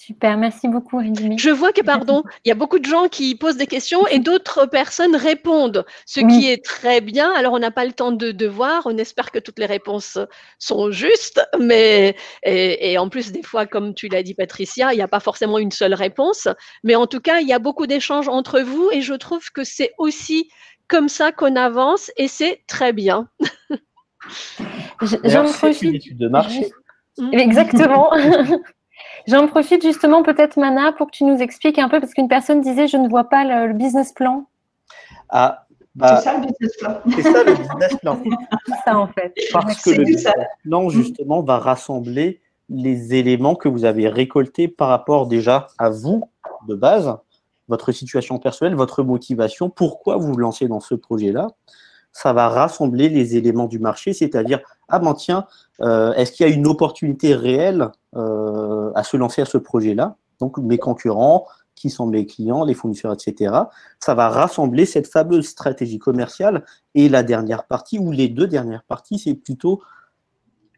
Super, merci beaucoup, Rémi. Je vois que, il y a beaucoup de gens qui posent des questions et d'autres personnes répondent, ce qui est très bien. Alors, on n'a pas le temps de voir. On espère que toutes les réponses sont justes. Mais, et en plus, des fois, comme tu l'as dit, Patricia, il n'y a pas forcément une seule réponse. Mais en tout cas, il y a beaucoup d'échanges entre vous et je trouve que c'est aussi comme ça qu'on avance et c'est très bien. J'en profite. Une étude de marché. Exactement. J'en profite justement peut-être, Mana, pour que tu nous expliques un peu, parce qu'une personne disait « je ne vois pas le business plan ». Ah, c'est ça le business plan. C'est ça le business plan. C'est ça en fait. Parce que le business plan, justement, va rassembler les éléments que vous avez récoltés par rapport déjà à vous, de base, votre situation personnelle, votre motivation, pourquoi vous vous lancez dans ce projet-là. Ça va rassembler les éléments du marché, c'est-à-dire, ah ben tiens, est-ce qu'il y a une opportunité réelle à se lancer à ce projet-là? Donc, mes concurrents, qui sont mes clients, les fournisseurs, etc. Ça va rassembler cette fameuse stratégie commerciale. Et la dernière partie, ou les deux dernières parties, c'est plutôt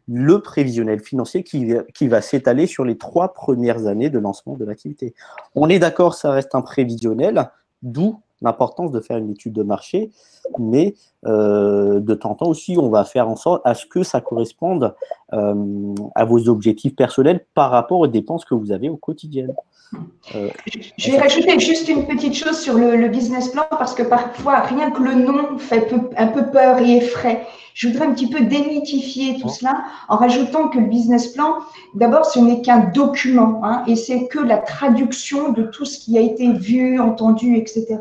le prévisionnel financier qui va s'étaler sur les 3 premières années de lancement de l'activité. On est d'accord, ça reste un prévisionnel, d'où l'importance de faire une étude de marché, mais de temps en temps aussi, on va faire en sorte à ce que ça corresponde à vos objectifs personnels par rapport aux dépenses que vous avez au quotidien. Je vais rajouter juste une petite chose sur le business plan, parce que parfois, rien que le nom fait un peu peur et effraie. Je voudrais un petit peu démythifier tout cela en rajoutant que le business plan, d'abord, ce n'est qu'un document, hein, et c'est que la traduction de tout ce qui a été vu, entendu, etc.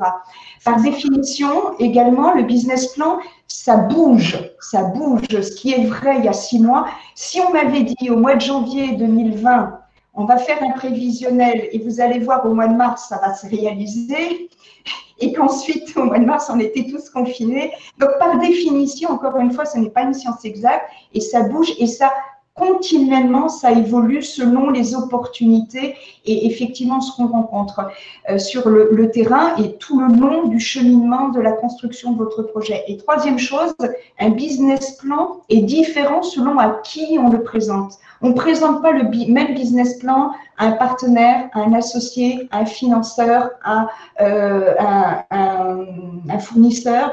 Par définition, également, le business plan, ça bouge. Ce qui est vrai il y a 6 mois. Si on m'avait dit au mois de janvier 2020, on va faire un prévisionnel et vous allez voir au mois de mars, ça va se réaliser. Et qu'ensuite, au mois de mars, on était tous confinés. Donc, par définition, encore une fois, ce n'est pas une science exacte et ça bouge et ça continuellement, ça évolue selon les opportunités et effectivement ce qu'on rencontre sur le terrain et tout le long du cheminement de la construction de votre projet. Et troisième chose, un business plan est différent selon à qui on le présente. On ne présente pas le même business plan à un partenaire, à un associé, à un financeur, à un fournisseur.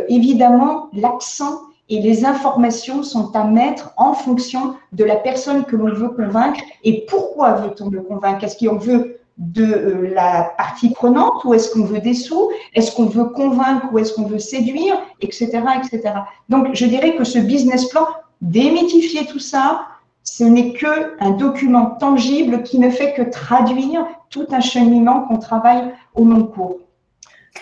Évidemment, l'accent et les informations sont à mettre en fonction de la personne que l'on veut convaincre et pourquoi veut-on le convaincre. Est-ce qu'on veut de la partie prenante ou est-ce qu'on veut des sous? Est-ce qu'on veut convaincre ou est-ce qu'on veut séduire, etc., etc. Donc, je dirais que ce business plan, démythifier tout ça, ce n'est qu'un document tangible qui ne fait que traduire tout un cheminement qu'on travaille au long cours.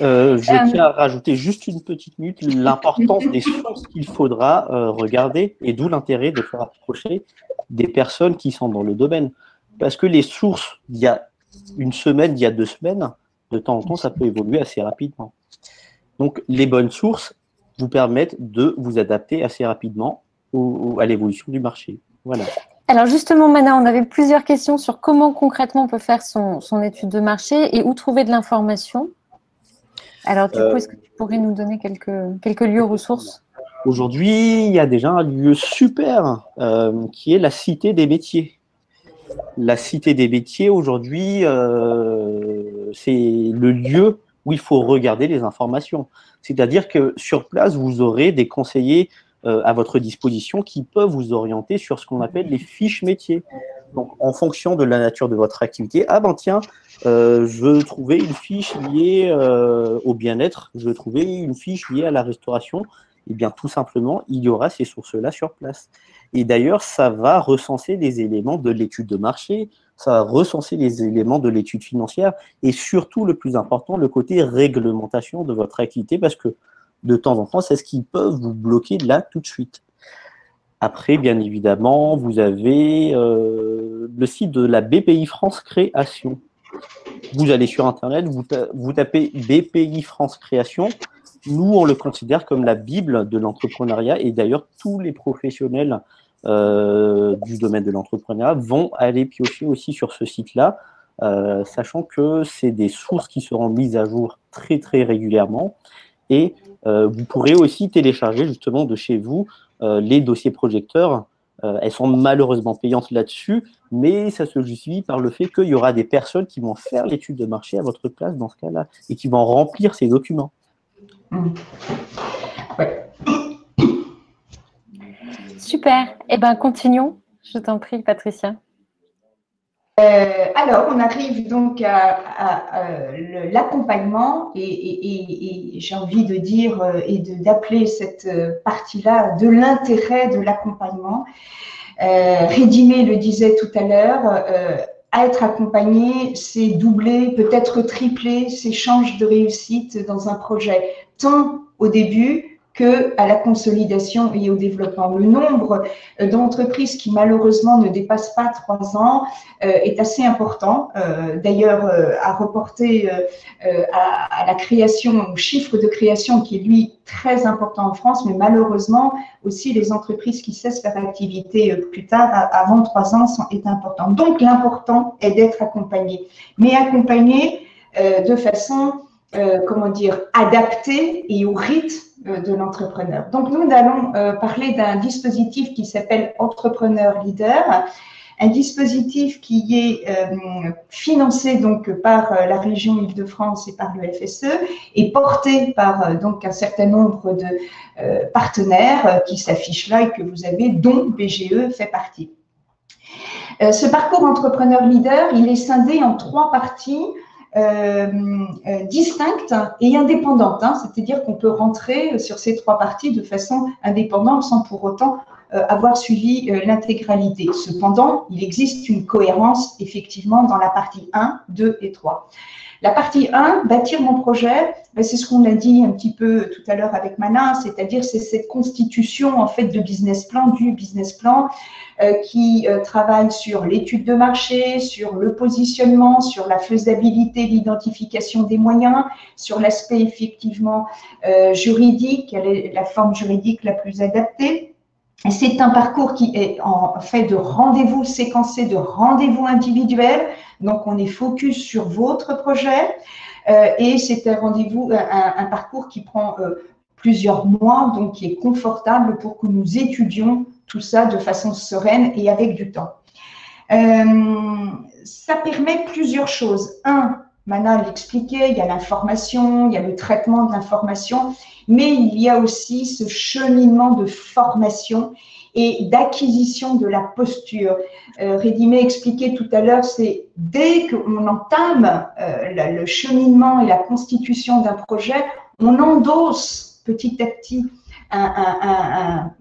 Je tiens à rajouter juste une petite minute l'importance des sources qu'il faudra regarder et d'où l'intérêt de faire approcher des personnes qui sont dans le domaine. Parce que les sources, il y a une semaine, il y a 2 semaines, de temps en temps, ça peut évoluer assez rapidement. Donc, les bonnes sources vous permettent de vous adapter assez rapidement à l'évolution du marché. Voilà. Alors justement, Mana, on avait plusieurs questions sur comment concrètement on peut faire son étude de marché et où trouver de l'information. Alors, du coup, est-ce que tu pourrais nous donner quelques lieux ressources? Aujourd'hui, il y a déjà un lieu super qui est la Cité des métiers. La Cité des métiers, aujourd'hui, c'est le lieu où il faut regarder les informations. C'est-à-dire que sur place, vous aurez des conseillers à votre disposition qui peuvent vous orienter sur ce qu'on appelle les fiches métiers. Donc, en fonction de la nature de votre activité, ah ben tiens, je veux trouver une fiche liée au bien-être, je veux trouver une fiche liée à la restauration. Eh bien, tout simplement, il y aura ces sources-là sur place. Et d'ailleurs, ça va recenser les éléments de l'étude de marché, ça va recenser les éléments de l'étude financière et surtout, le plus important, le côté réglementation de votre activité parce que de temps en temps, c'est ce qui peut vous bloquer là tout de suite. Après, bien évidemment, vous avez le site de la BPI France Création. Vous allez sur Internet, vous tapez BPI France Création. Nous, on le considère comme la Bible de l'entrepreneuriat et d'ailleurs, tous les professionnels du domaine de l'entrepreneuriat vont aller piocher aussi sur ce site-là, sachant que c'est des sources qui seront mises à jour très, très régulièrement. Et vous pourrez aussi télécharger justement de chez vous les dossiers projecteurs. Elles sont malheureusement payantes là-dessus, mais ça se justifie par le fait qu'il y aura des personnes qui vont faire l'étude de marché à votre place dans ce cas-là et qui vont remplir ces documents. Ouais. Super. Eh bien, continuons. Je t'en prie, Patricia. Alors, on arrive donc à l'accompagnement et j'ai envie de dire et d'appeler cette partie-là de l'intérêt de l'accompagnement. Rédimé le disait tout à l'heure, être accompagné, c'est doubler, peut-être tripler ses chances de réussite dans un projet, tant au début qu'à la consolidation et au développement. Le nombre d'entreprises qui malheureusement ne dépassent pas 3 ans est assez important. D'ailleurs, à reporter à la création, au chiffre de création qui est lui très important en France, mais malheureusement aussi les entreprises qui cessent leur activité plus tard, avant 3 ans, est important. Donc l'important est d'être accompagné, mais accompagné de façon comment dire, adaptée et au rythme de l'entrepreneur. Donc, nous allons parler d'un dispositif qui s'appelle Entrepreneur Leader, un dispositif qui est financé donc par la région Île-de-France et par le FSE et porté par donc un certain nombre de partenaires qui s'affichent là et que vous avez, dont BGE fait partie. Ce parcours Entrepreneur Leader, il est scindé en 3 parties. Distinctes et indépendantes, hein, c'est-à-dire qu'on peut rentrer sur ces 3 parties de façon indépendante sans pour autant avoir suivi l'intégralité. Cependant, il existe une cohérence effectivement dans la partie 1, 2 et 3. La partie 1, bâtir mon projet, c'est ce qu'on a dit un petit peu tout à l'heure avec Manin, c'est-à-dire c'est cette constitution en fait de business plan, du business plan qui travaille sur l'étude de marché, sur le positionnement, sur la faisabilité, l'identification des moyens, sur l'aspect effectivement juridique, quelle est la forme juridique la plus adaptée. C'est un parcours qui est en fait de rendez-vous séquencés, de rendez-vous individuels. Donc, on est focus sur votre projet et c'est un rendez-vous, un parcours qui prend plusieurs mois, donc qui est confortable pour que nous étudions tout ça de façon sereine et avec du temps. Ça permet plusieurs choses. Un, Mana l'expliquait, il y a l'information, il y a le traitement de l'information, mais il y a aussi ce cheminement de formation et d'acquisition de la posture. Rédimé expliquait tout à l'heure, c'est dès qu'on entame le cheminement et la constitution d'un projet, on endosse petit à petit un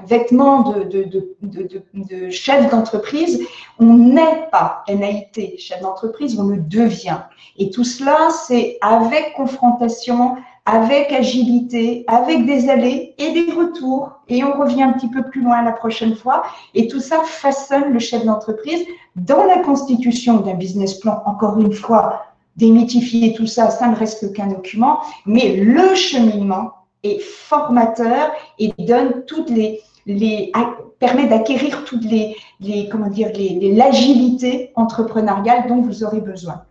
vêtement de chef d'entreprise. On n'est pas NAIT, chef d'entreprise, on le devient. Et tout cela, c'est avec confrontation, avec agilité, avec des allées et des retours. Et on revient un petit peu plus loin la prochaine fois. Et tout ça façonne le chef d'entreprise dans la constitution d'un business plan. Encore une fois, démythifier tout ça, ça ne reste qu'un document. Mais le cheminement est formateur et donne toutes permet d'acquérir toutes l'agilité entrepreneuriale dont vous aurez besoin.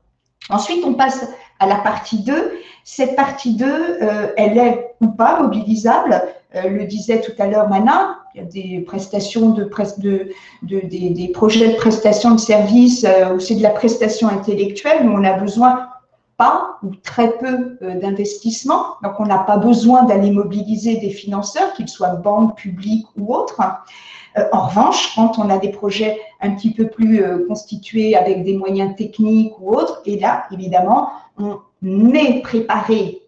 Ensuite, on passe à la partie 2. Cette partie 2, elle est ou pas mobilisable le disait tout à l'heure Mana, il y a des prestations des projets de prestation de services où c'est de la prestation intellectuelle, où on a besoin pas ou très peu d'investissement. Donc, on n'a pas besoin d'aller mobiliser des financeurs, qu'ils soient banques, publiques ou autres. En revanche, quand on a des projets un petit peu plus constitués avec des moyens techniques ou autres, et là, évidemment, on est préparé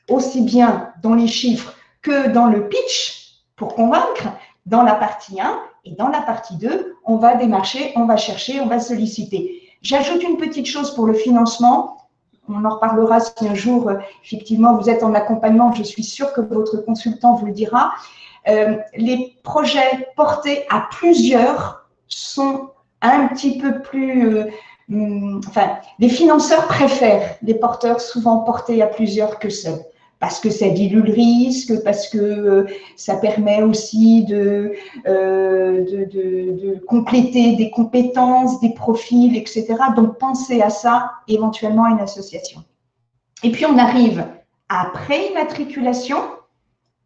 aussi bien dans les chiffres que dans le pitch pour convaincre dans la partie 1 et dans la partie 2, on va démarcher, on va chercher, on va solliciter. J'ajoute une petite chose pour le financement. On en reparlera si un jour, effectivement, vous êtes en accompagnement. Je suis sûre que votre consultant vous le dira. Les projets portés à plusieurs sont un petit peu plus… les financeurs préfèrent les porteurs souvent portés à plusieurs que seuls. Parce que ça dilue le risque, parce que ça permet aussi de compléter des compétences, des profils, etc. Donc, pensez à ça, éventuellement à une association. Et puis, on arrive après immatriculation.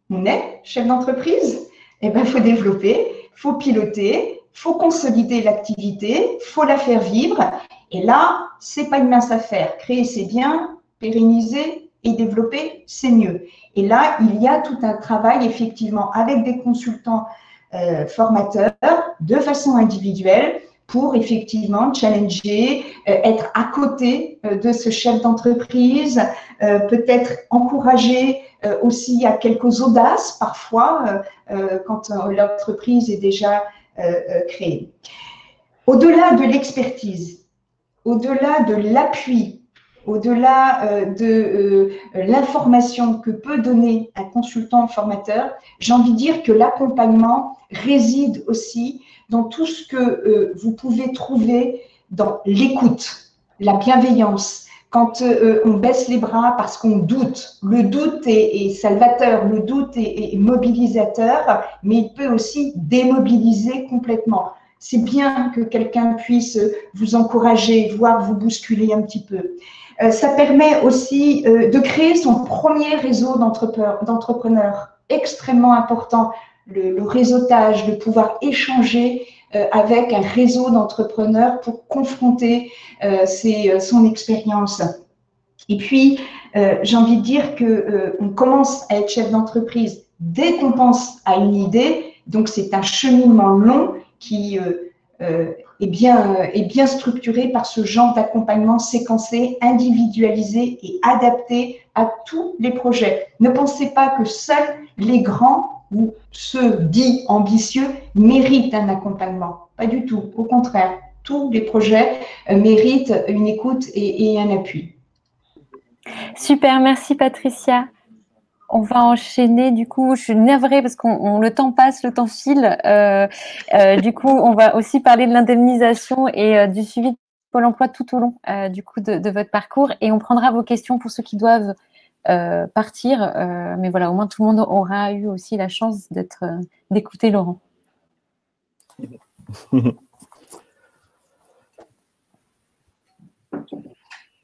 On est chef d'entreprise. Eh bien, il faut développer, il faut piloter, il faut consolider l'activité, il faut la faire vivre. Et là, ce n'est pas une mince affaire. Créer, c'est bien, pérenniser et développer, c'est mieux. Et là, il y a tout un travail, effectivement, avec des consultants formateurs, de façon individuelle, pour effectivement challenger, être à côté de ce chef d'entreprise, peut-être encourager aussi à quelques audaces, parfois, quand l'entreprise est déjà créée. Au-delà de l'expertise, au-delà de l'appui, au-delà de l'information que peut donner un consultant formateur, j'ai envie de dire que l'accompagnement réside aussi dans tout ce que vous pouvez trouver dans l'écoute, la bienveillance. Quand on baisse les bras parce qu'on doute, le doute est salvateur, le doute est mobilisateur, mais il peut aussi démobiliser complètement. C'est bien que quelqu'un puisse vous encourager, voire vous bousculer un petit peu. Ça permet aussi de créer son premier réseau d'entrepreneurs, extrêmement important, le réseautage, de pouvoir échanger avec un réseau d'entrepreneurs pour confronter son expérience. Et puis, j'ai envie de dire qu'on commence à être chef d'entreprise dès qu'on pense à une idée, donc c'est un cheminement long qui est bien structuré par ce genre d'accompagnement séquencé, individualisé et adapté à tous les projets. Ne pensez pas que seuls les grands ou ceux dits ambitieux méritent un accompagnement. Pas du tout. Au contraire, tous les projets méritent une écoute et un appui. Super, merci Patricia. On va enchaîner, du coup, je suis navrée parce que le temps passe, le temps file. Du coup, on va aussi parler de l'indemnisation et du suivi de Pôle emploi tout au long du coup de votre parcours. Et on prendra vos questions pour ceux qui doivent partir. Mais voilà, au moins tout le monde aura eu aussi la chance d'écouter Laurent.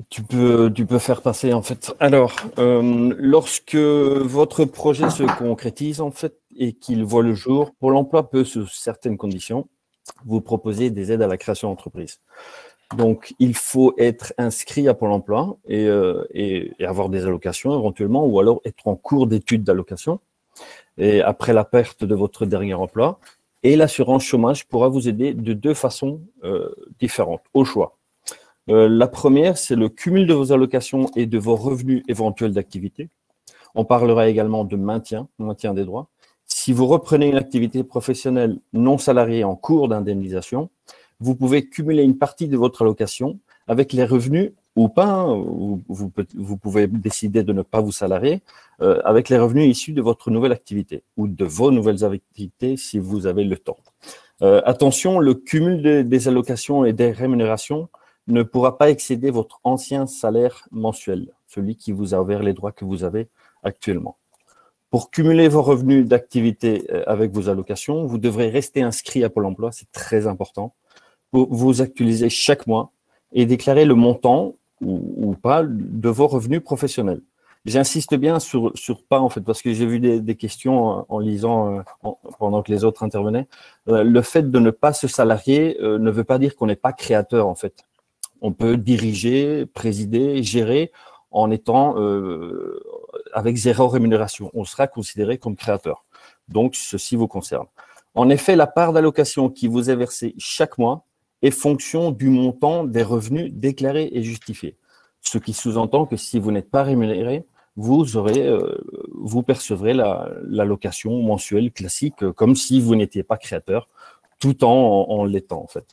Tu peux faire passer, en fait. Alors, lorsque votre projet se concrétise, en fait, et qu'il voit le jour, Pôle emploi peut, sous certaines conditions, vous proposer des aides à la création d'entreprise. Donc, il faut être inscrit à Pôle emploi et avoir des allocations éventuellement, ou alors être en cours d'études d'allocation. Et après la perte de votre dernier emploi, et l'assurance chômage pourra vous aider de deux façons différentes, au choix. La première, c'est le cumul de vos allocations et de vos revenus éventuels d'activité. On parlera également de maintien des droits. Si vous reprenez une activité professionnelle non salariée en cours d'indemnisation, vous pouvez cumuler une partie de votre allocation avec les revenus ou pas. Vous pouvez décider de ne pas vous salarier avec les revenus issus de votre nouvelle activité ou de vos nouvelles activités si vous avez le temps. Attention, le cumul des allocations et des rémunérations ne pourra pas excéder votre ancien salaire mensuel, celui qui vous a ouvert les droits que vous avez actuellement. Pour cumuler vos revenus d'activité avec vos allocations, vous devrez rester inscrit à Pôle emploi, c'est très important, pour vous actualiser chaque mois et déclarer le montant ou pas de vos revenus professionnels. J'insiste bien sur pas, en fait, parce que j'ai vu des questions en lisant pendant que les autres intervenaient. Le fait de ne pas se salarier ne veut pas dire qu'on n'est pas créateur, en fait. On peut diriger, présider, gérer en étant avec zéro rémunération. On sera considéré comme créateur. Donc, ceci vous concerne. En effet, la part d'allocation qui vous est versée chaque mois est fonction du montant des revenus déclarés et justifiés. Ce qui sous-entend que si vous n'êtes pas rémunéré, vous percevrez l'allocation mensuelle classique comme si vous n'étiez pas créateur, tout en l'étant, en fait.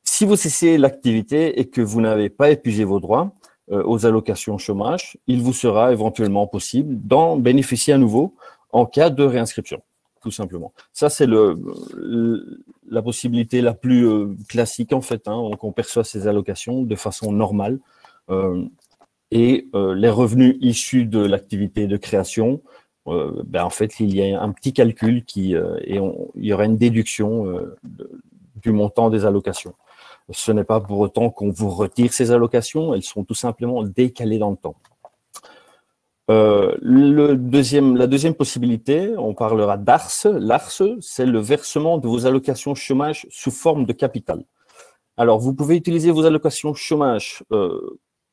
Si vous cessez l'activité et que vous n'avez pas épuisé vos droits aux allocations chômage, il vous sera éventuellement possible d'en bénéficier à nouveau en cas de réinscription, tout simplement. Ça, c'est la possibilité la plus classique, en fait, hein, qu'on perçoit ces allocations de façon normale. Les revenus issus de l'activité de création, en fait, il y a un petit calcul il y aura une déduction du montant des allocations. Ce n'est pas pour autant qu'on vous retire ces allocations, elles sont tout simplement décalées dans le temps. La deuxième possibilité, on parlera d'ARS. L'ARS, c'est le versement de vos allocations chômage sous forme de capital. Alors, vous pouvez utiliser vos allocations chômage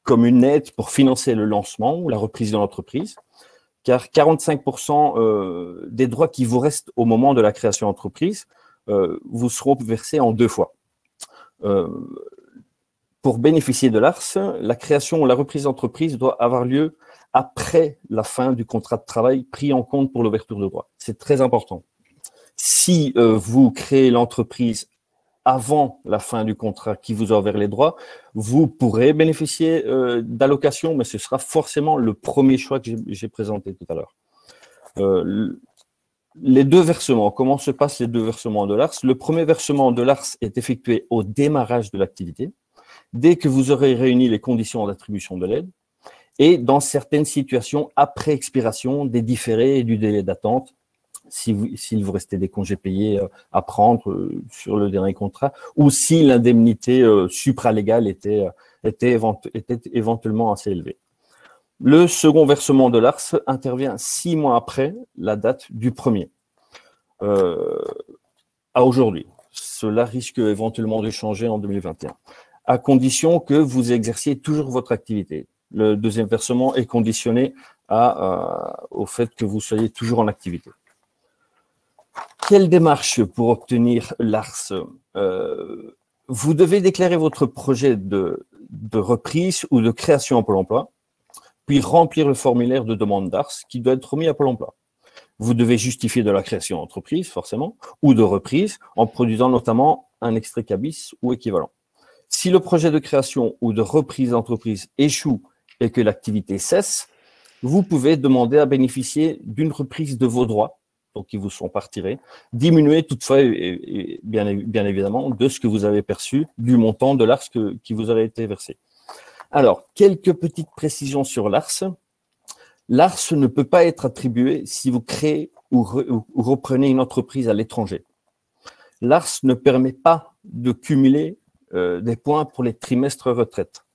comme une aide pour financer le lancement ou la reprise de l'entreprise, car 45% des droits qui vous restent au moment de la création d'entreprise vous seront versés en 2 fois. Pour bénéficier de l'ARS, la création ou la reprise d'entreprise doit avoir lieu après la fin du contrat de travail pris en compte pour l'ouverture de droits. C'est très important. Si vous créez l'entreprise avant la fin du contrat qui vous a ouvert les droits, vous pourrez bénéficier d'allocations, mais ce sera forcément le premier choix que j'ai présenté tout à l'heure. Les 2 versements, comment se passent les 2 versements de l'ARS? Le premier versement de l'ARS est effectué au démarrage de l'activité, dès que vous aurez réuni les conditions d'attribution de l'aide, et dans certaines situations après expiration des différés et du délai d'attente, s'il vous restait des congés payés à prendre sur le dernier contrat, ou si l'indemnité supralégale était éventuellement assez élevée. Le second versement de l'ARS intervient 6 mois après la date du premier. À aujourd'hui. Cela risque éventuellement de changer en 2021, à condition que vous exerciez toujours votre activité. Le deuxième versement est conditionné au fait que vous soyez toujours en activité. Quelle démarche pour obtenir l'ARS? Vous devez déclarer votre projet de reprise ou de création à Pôle emploi, puis remplir le formulaire de demande d'ARS qui doit être remis à Pôle emploi. Vous devez justifier de la création d'entreprise, forcément, ou de reprise, en produisant notamment un extrait CABIS ou équivalent. Si le projet de création ou de reprise d'entreprise échoue et que l'activité cesse, vous pouvez demander à bénéficier d'une reprise de vos droits, donc qui vous sont pas retirés, diminuer toutefois, et bien évidemment, de ce que vous avez perçu, du montant de l'ARS qui vous aurait été versé. Alors, quelques petites précisions sur l'ARS. L'ARS ne peut pas être attribué si vous créez ou reprenez une entreprise à l'étranger. L'ARS ne permet pas de cumuler des points pour les trimestres retraite.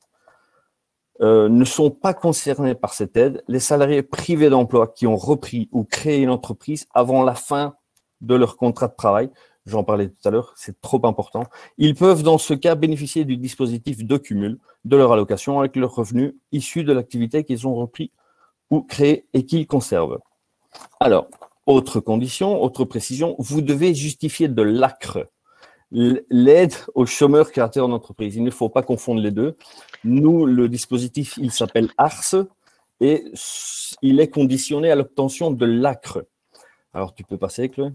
Ne sont pas concernés par cette aide les salariés privés d'emploi qui ont repris ou créé une entreprise avant la fin de leur contrat de travail. J'en parlais tout à l'heure, c'est trop important. Ils peuvent dans ce cas bénéficier du dispositif de cumul de leur allocation avec leurs revenus issus de l'activité qu'ils ont repris ou créé et qu'ils conservent. Alors, autre condition, autre précision, vous devez justifier de l'ACRE, l'aide aux chômeurs créateurs d'entreprise. Il ne faut pas confondre les deux. Nous, le dispositif, il s'appelle ARS et il est conditionné à l'obtention de l'ACRE. Alors, tu peux passer, Chloé?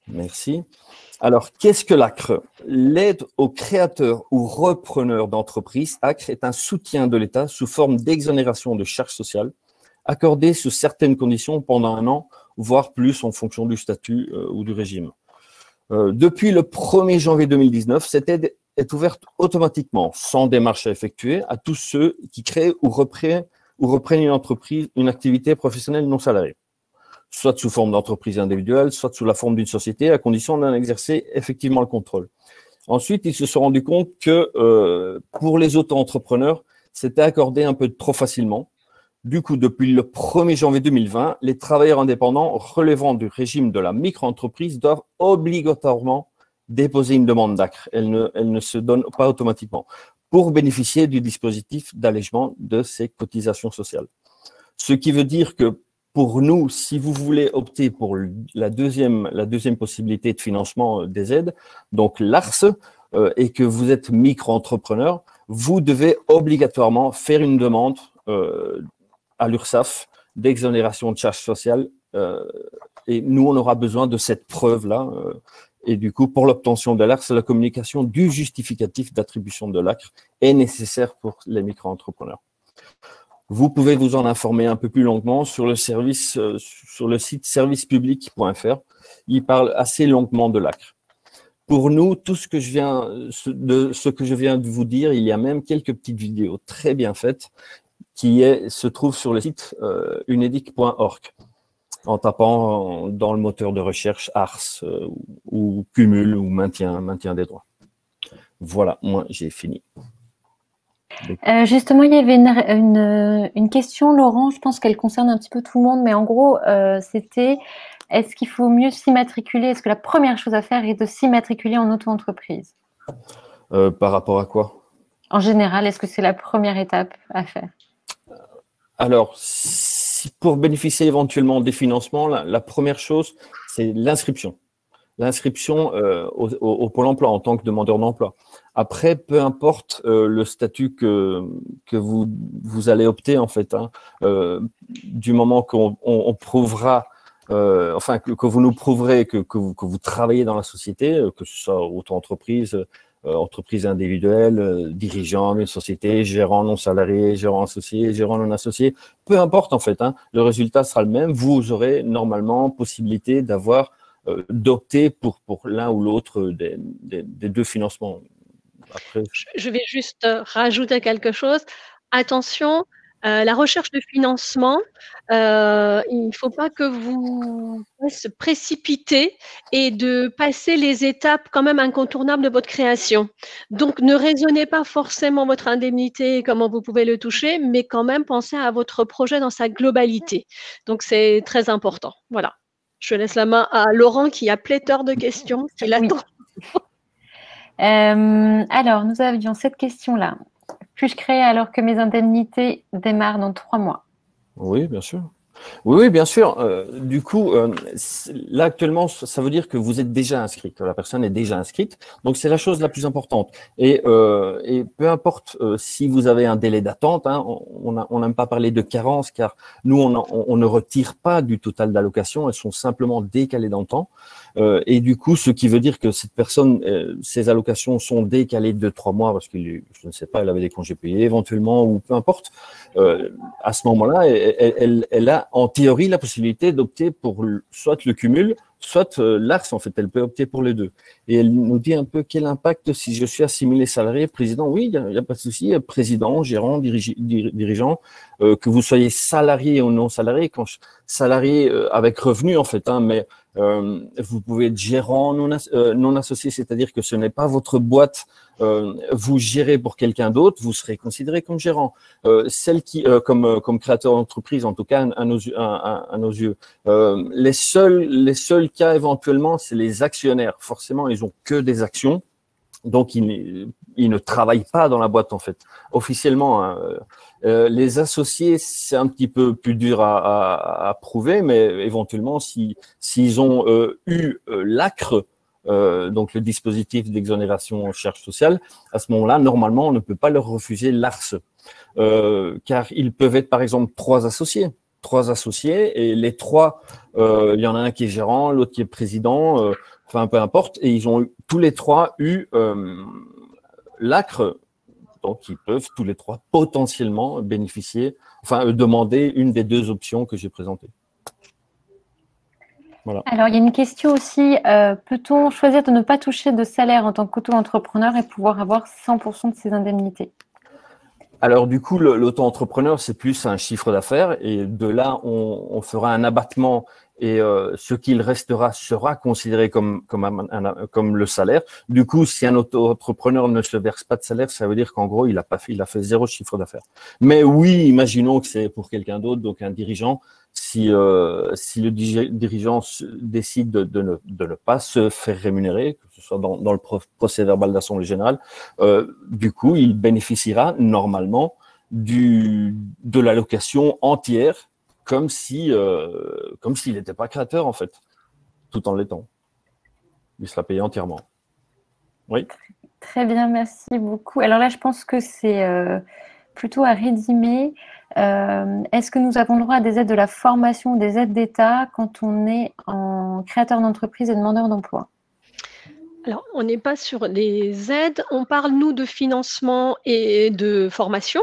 Merci. Alors, qu'est-ce que l'ACRE? L'aide aux créateurs ou repreneurs d'entreprise, ACRE, est un soutien de l'État sous forme d'exonération de charges sociales accordé sous certaines conditions pendant 1 an, voire plus en fonction du statut ou du régime. Depuis le 1er janvier 2019, cette aide est ouverte automatiquement, sans démarche à effectuer, à tous ceux qui créent ou reprennent une entreprise, une activité professionnelle non salariée, soit sous forme d'entreprise individuelle, soit sous la forme d'une société, à condition d'en exercer effectivement le contrôle. Ensuite, ils se sont rendus compte que pour les auto-entrepreneurs, c'était accordé un peu trop facilement. Du coup, depuis le 1er janvier 2020, les travailleurs indépendants relevant du régime de la micro-entreprise doivent obligatoirement déposer une demande d'ACRE. Elle ne se donne pas automatiquement pour bénéficier du dispositif d'allègement de ces cotisations sociales. Ce qui veut dire que pour nous, si vous voulez opter pour la deuxième possibilité de financement des aides, donc l'ARS, et que vous êtes micro-entrepreneur, vous devez obligatoirement faire une demande à l'URSSAF d'exonération de charges sociales. Et nous, on aura besoin de cette preuve-là. Et du coup, pour l'obtention de l'ACRE, la communication du justificatif d'attribution de l'ACRE est nécessaire pour les micro-entrepreneurs. Vous pouvez vous en informer un peu plus longuement sur le site servicepublic.fr. Il parle assez longuement de l'ACRE. Pour nous, tout ce que je viens de vous dire, il y a même quelques petites vidéos très bien faites qui se trouvent sur le site unedic.org en tapant dans le moteur de recherche ARS ou cumul ou maintien des droits. Voilà, moi j'ai fini. Justement, il y avait une question, Laurent, je pense qu'elle concerne un petit peu tout le monde, mais en gros, c'était est-ce qu'il faut mieux s'immatriculer? Est-ce que la première chose à faire est de s'immatriculer en auto-entreprise? Par rapport à quoi? En général, est-ce que c'est la première étape à faire? Alors, pour bénéficier éventuellement des financements, la première chose, c'est l'inscription. L'inscription au Pôle emploi en tant que demandeur d'emploi. Après, peu importe le statut que vous allez opter, en fait, du moment qu'on prouvera, que vous nous prouverez que vous travaillez dans la société, que ce soit auto-entreprise, entreprise individuelle, dirigeant d'une société, gérant non salarié, gérant associé, gérant non associé, peu importe en fait, le résultat sera le même. Vous aurez normalement possibilité d'opter pour l'un ou l'autre des deux financements. Après, je vais juste rajouter quelque chose. Attention, la recherche de financement, il ne faut pas que vous se précipitez et de passer les étapes quand même incontournables de votre création. Donc, ne raisonnez pas forcément votre indemnité, comment vous pouvez le toucher, mais quand même pensez à votre projet dans sa globalité. Donc, c'est très important. Voilà. Je laisse la main à Laurent qui a pléthore de questions. Il attend. Alors, nous avions cette question-là. Puis-je créer alors que mes indemnités démarrent dans 3 mois? Oui, bien sûr. Oui, bien sûr. Du coup, là actuellement, ça veut dire que vous êtes déjà inscrit, que la personne est déjà inscrite. Donc, c'est la chose la plus importante. Et peu importe si vous avez un délai d'attente, on n'aime pas parler de carence, car nous, on ne retire pas du total d'allocation, elles sont simplement décalées dans le temps. Et du coup, ce qui veut dire que cette personne, ses allocations sont décalées de 3 mois parce qu'il, je ne sais pas, elle avait des congés payés éventuellement ou peu importe. À ce moment-là, elle a en théorie la possibilité d'opter pour soit le cumul, soit l'ARS, en fait, elle peut opter pour les deux. Et elle nous dit un peu quel impact si je suis assimilé salarié, président, oui, il n'y a pas de souci, président, gérant, dirigeant, que vous soyez salarié ou non salarié, quand salarié avec revenu, en fait, mais vous pouvez être gérant non associé, c'est-à-dire que ce n'est pas votre boîte, vous gérez pour quelqu'un d'autre, vous serez considéré comme gérant. Celle qui, comme créateur d'entreprise, en tout cas à nos yeux, les seuls cas éventuellement, c'est les actionnaires. Forcément, ils ont que des actions, donc ils ne travaillent pas dans la boîte en fait. Officiellement, les associés, c'est un petit peu plus dur à prouver, mais éventuellement, s'ils ont eu l'ACRE, donc le dispositif d'exonération en charges sociales, à ce moment-là, normalement, on ne peut pas leur refuser l'ARS, car ils peuvent être par exemple 3 associés et les 3, il y en a un qui est gérant, l'autre qui est président, enfin peu importe, et ils ont tous les 3 eu l'ACRE. Donc, ils peuvent tous les 3 potentiellement bénéficier, demander une des 2 options que j'ai présentées. Voilà. Alors, il y a une question aussi, peut-on choisir de ne pas toucher de salaire en tant qu'auto-entrepreneur et pouvoir avoir 100% de ses indemnités? Alors du coup, l'auto-entrepreneur, c'est plus un chiffre d'affaires et de là, on fera un abattement et ce qu'il restera sera considéré comme le salaire. Du coup, si un auto-entrepreneur ne se verse pas de salaire, ça veut dire qu'en gros, il a fait 0 chiffre d'affaires. Mais oui, imaginons que c'est pour quelqu'un d'autre, donc un dirigeant. Si le dirigeant décide de ne pas se faire rémunérer, que ce soit dans le procès-verbal d'assemblée générale, du coup, il bénéficiera normalement de l'allocation entière, comme s'il n'était pas créateur, en fait, tout en l'étant. Il sera payé entièrement. Oui. Très bien, merci beaucoup. Alors là, je pense que c'est plutôt à rédimer. Est-ce que nous avons le droit à des aides de la formation ou des aides d'État quand on est en créateur d'entreprise et demandeur d'emploi? Alors, on n'est pas sur les aides, on parle, nous, de financement et de formation.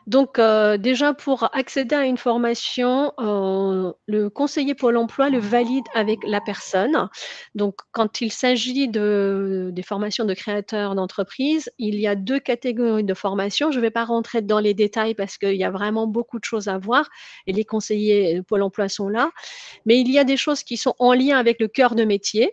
Donc, déjà, pour accéder à une formation, le conseiller Pôle emploi le valide avec la personne. Donc, quand il s'agit des formations de créateurs d'entreprise, il y a 2 catégories de formation. Je ne vais pas rentrer dans les détails parce qu'il y a vraiment beaucoup de choses à voir et les conseillers Pôle emploi sont là. Mais il y a des choses qui sont en lien avec le cœur de métier.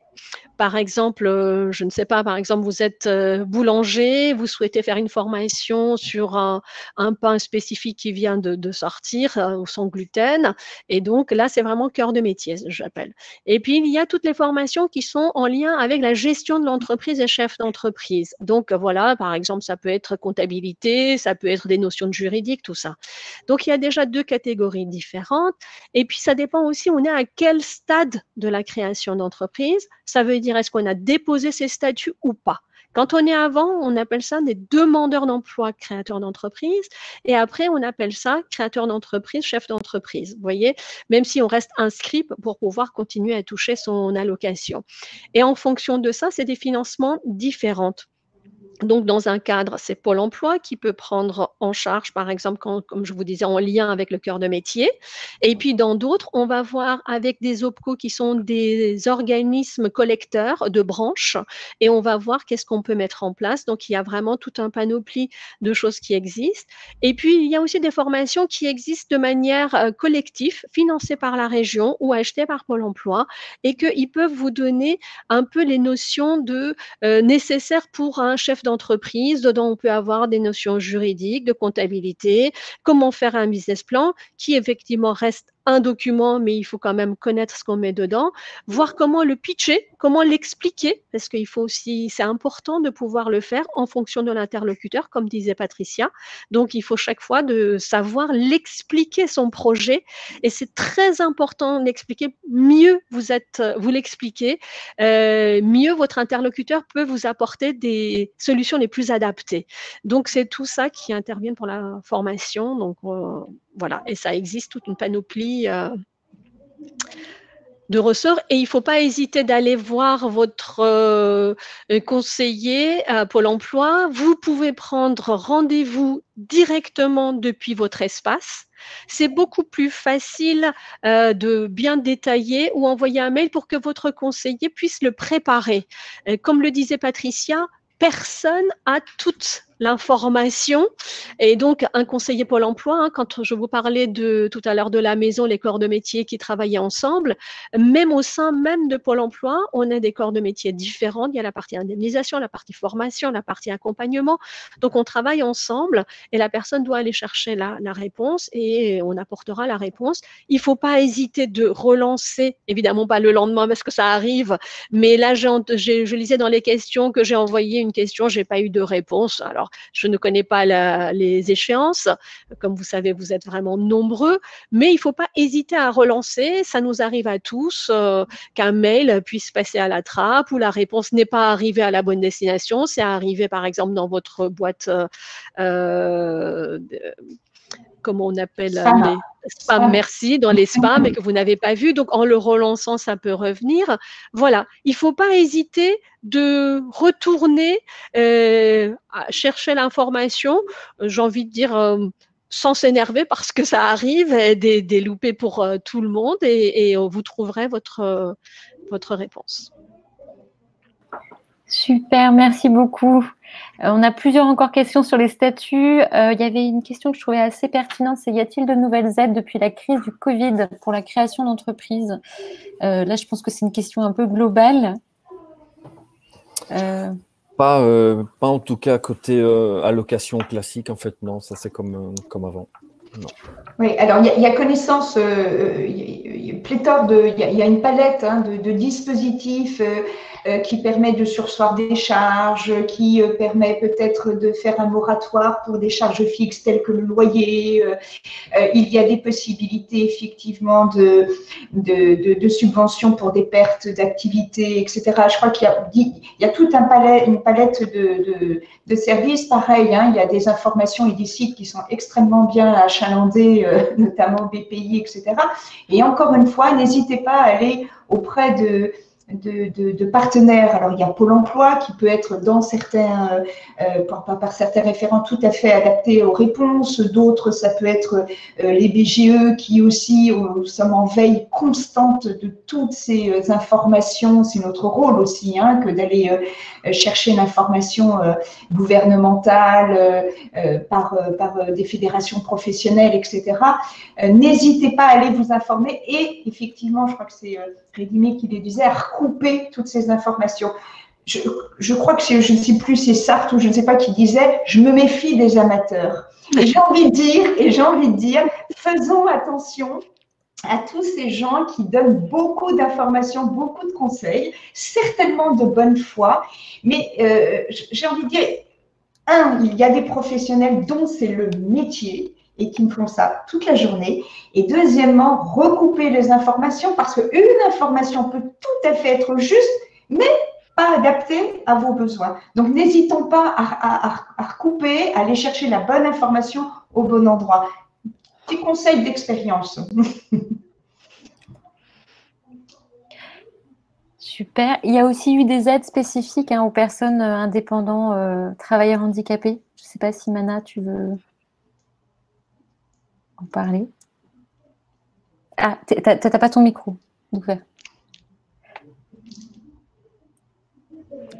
Par exemple, je ne sais pas, par exemple, vous êtes boulanger, vous souhaitez faire une formation sur un pain spécifique qui vient de sortir, sans gluten. Et donc là, c'est vraiment cœur de métier, j'appelle. Et puis, il y a toutes les formations qui sont en lien avec la gestion de l'entreprise et chef d'entreprise. Donc voilà, par exemple, ça peut être comptabilité, ça peut être des notions de juridique, tout ça. Donc, il y a déjà 2 catégories différentes. Et puis, ça dépend aussi, on est à quel stade de la création d'entreprise. Ça veut dire, est-ce qu'on a déposé ces statuts ou pas? Quand on est avant, on appelle ça des demandeurs d'emploi, créateurs d'entreprise. Et après, on appelle ça créateur d'entreprise, chef d'entreprise. Vous voyez, même si on reste inscrit pour pouvoir continuer à toucher son allocation. Et en fonction de ça, c'est des financements différents. Donc, dans un cadre, c'est Pôle emploi qui peut prendre en charge, par exemple, comme je vous disais, en lien avec le cœur de métier. Et puis, dans d'autres, on va voir avec des OPCO qui sont des organismes collecteurs de branches et on va voir qu'est-ce qu'on peut mettre en place. Donc, il y a vraiment tout un panoplie de choses qui existent. Et puis, il y a aussi des formations qui existent de manière collective, financées par la région ou achetées par Pôle emploi et qu'ils peuvent vous donner un peu les notions nécessaires pour un chef d'entreprise. Dedans, on peut avoir des notions juridiques, de comptabilité, comment faire un business plan qui effectivement reste un document, mais il faut quand même connaître ce qu'on met dedans, voir comment le pitcher, comment l'expliquer, parce qu'il faut aussi, c'est important de pouvoir le faire en fonction de l'interlocuteur, comme disait Patricia. Donc, il faut chaque fois de savoir l'expliquer son projet, et c'est très important d'expliquer. Mieux vous l'expliquez, mieux votre interlocuteur peut vous apporter des solutions les plus adaptées. Donc, c'est tout ça qui intervient pour la formation. Donc, voilà, et ça existe toute une panoplie de ressorts. Et il ne faut pas hésiter d'aller voir votre conseiller à Pôle emploi. Vous pouvez prendre rendez-vous directement depuis votre espace. C'est beaucoup plus facile de bien détailler ou envoyer un mail pour que votre conseiller puisse le préparer. Comme le disait Patricia, personne n'a toute l'information. Et donc, un conseiller Pôle emploi, quand je vous parlais tout à l'heure de la maison, les corps de métier qui travaillaient ensemble, même au sein même de Pôle emploi, on a des corps de métier différents. Il y a la partie indemnisation, la partie formation, la partie accompagnement. Donc, on travaille ensemble et la personne doit aller chercher la réponse et on apportera la réponse. Il ne faut pas hésiter de relancer, évidemment pas le lendemain parce que ça arrive, mais là, je lisais dans les questions que j'ai envoyé une question, je n'ai pas eu de réponse. Alors, je ne connais pas les échéances. Comme vous savez, vous êtes vraiment nombreux, mais il ne faut pas hésiter à relancer. Ça nous arrive à tous qu'un mail puisse passer à la trappe ou la réponse n'est pas arrivée à la bonne destination. C'est arrivé, par exemple, dans votre boîte comment on appelle les spams, merci, dans les spams et que vous n'avez pas vu. Donc, en le relançant, ça peut revenir. Voilà, il ne faut pas hésiter de retourner à chercher l'information. J'ai envie de dire sans s'énerver parce que ça arrive, des loupés pour tout le monde et vous trouverez votre réponse. Super, merci beaucoup. On a plusieurs encore questions sur les statuts. Il y avait une question que je trouvais assez pertinente, c'est y a-t-il de nouvelles aides depuis la crise du Covid pour la création d'entreprises? Là, je pense que c'est une question un peu globale. Pas en tout cas côté allocation classique, en fait, non, ça c'est comme avant. Non. Oui, alors il y a connaissance, pléthore il y a une palette de dispositifs qui permet de surseoir des charges, qui permet peut-être de faire un moratoire pour des charges fixes telles que le loyer. Il y a des possibilités effectivement de subventions pour des pertes d'activité, etc. Je crois qu'il y a tout une palette de services. Pareil, il y a des informations et des sites qui sont extrêmement bien achalandés, notamment BPI, etc. Et encore une fois, n'hésitez pas à aller auprès de partenaires. Alors, il y a Pôle emploi qui peut être dans certains, par certains référents tout à fait adaptés aux réponses. D'autres, ça peut être les BGE qui aussi sommes en veille constante de toutes ces informations. C'est notre rôle aussi que d'aller chercher l'information gouvernementale par des fédérations professionnelles, etc. N'hésitez pas à aller vous informer et effectivement, je crois que c'est Rédimé qui le disait, à recouper toutes ces informations. Je crois que je ne sais plus, c'est Sartre ou je ne sais pas qui disait, je me méfie des amateurs. Et j'ai envie de dire, faisons attention à tous ces gens qui donnent beaucoup d'informations, beaucoup de conseils, certainement de bonne foi, mais j'ai envie de dire, il y a des professionnels dont c'est le métier et qui me font ça toute la journée. Et deuxièmement, recouper les informations parce qu'une information peut tout à fait être juste, mais pas adaptée à vos besoins. Donc, n'hésitons pas à recouper, à aller chercher la bonne information au bon endroit. Petit conseil d'expérience. Super. Il y a aussi eu des aides spécifiques aux personnes indépendantes, travailleurs handicapés. Je ne sais pas si Mana, tu veux en parler. Ah, tu n'as pas ton micro.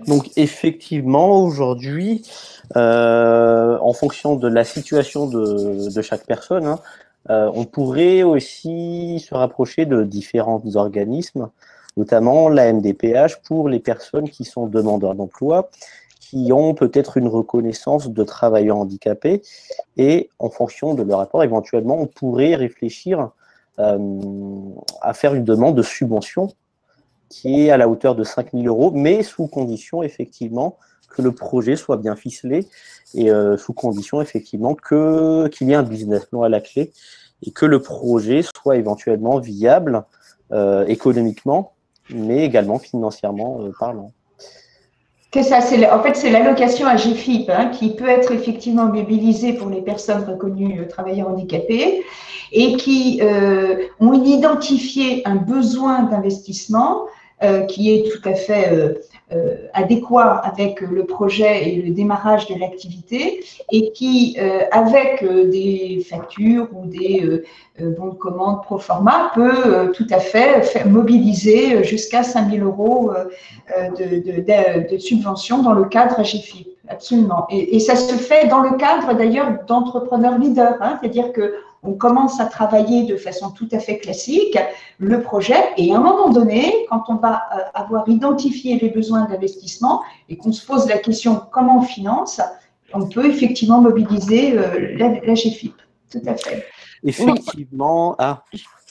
Donc effectivement, aujourd'hui, en fonction de la situation de chaque personne, on pourrait aussi se rapprocher de différents organismes, notamment la MDPH pour les personnes qui sont demandeurs d'emploi, qui ont peut-être une reconnaissance de travailleurs handicapés, et en fonction de leur rapport, éventuellement, on pourrait réfléchir à faire une demande de subvention qui est à la hauteur de 5 000 €, mais sous condition, effectivement, que le projet soit bien ficelé et sous condition, effectivement, qu'il y ait un business plan à la clé et que le projet soit éventuellement viable économiquement, mais également financièrement parlant. C'est ça, en fait, c'est l'allocation AGFIP qui peut être effectivement mobilisée pour les personnes reconnues travailleurs handicapés et qui ont identifié un besoin d'investissement qui est tout à fait adéquat avec le projet et le démarrage de l'activité et qui, avec des factures ou des bons de commande pro forma, peut tout à fait mobiliser jusqu'à 5 000 € de subvention dans le cadre AGFIP. Absolument. Et ça se fait dans le cadre d'ailleurs d'entrepreneurs leaders, c'est-à-dire que on commence à travailler de façon tout à fait classique le projet et à un moment donné, quand on va avoir identifié les besoins d'investissement et qu'on se pose la question comment on finance, on peut effectivement mobiliser la GFIP. Tout à fait. Effectivement.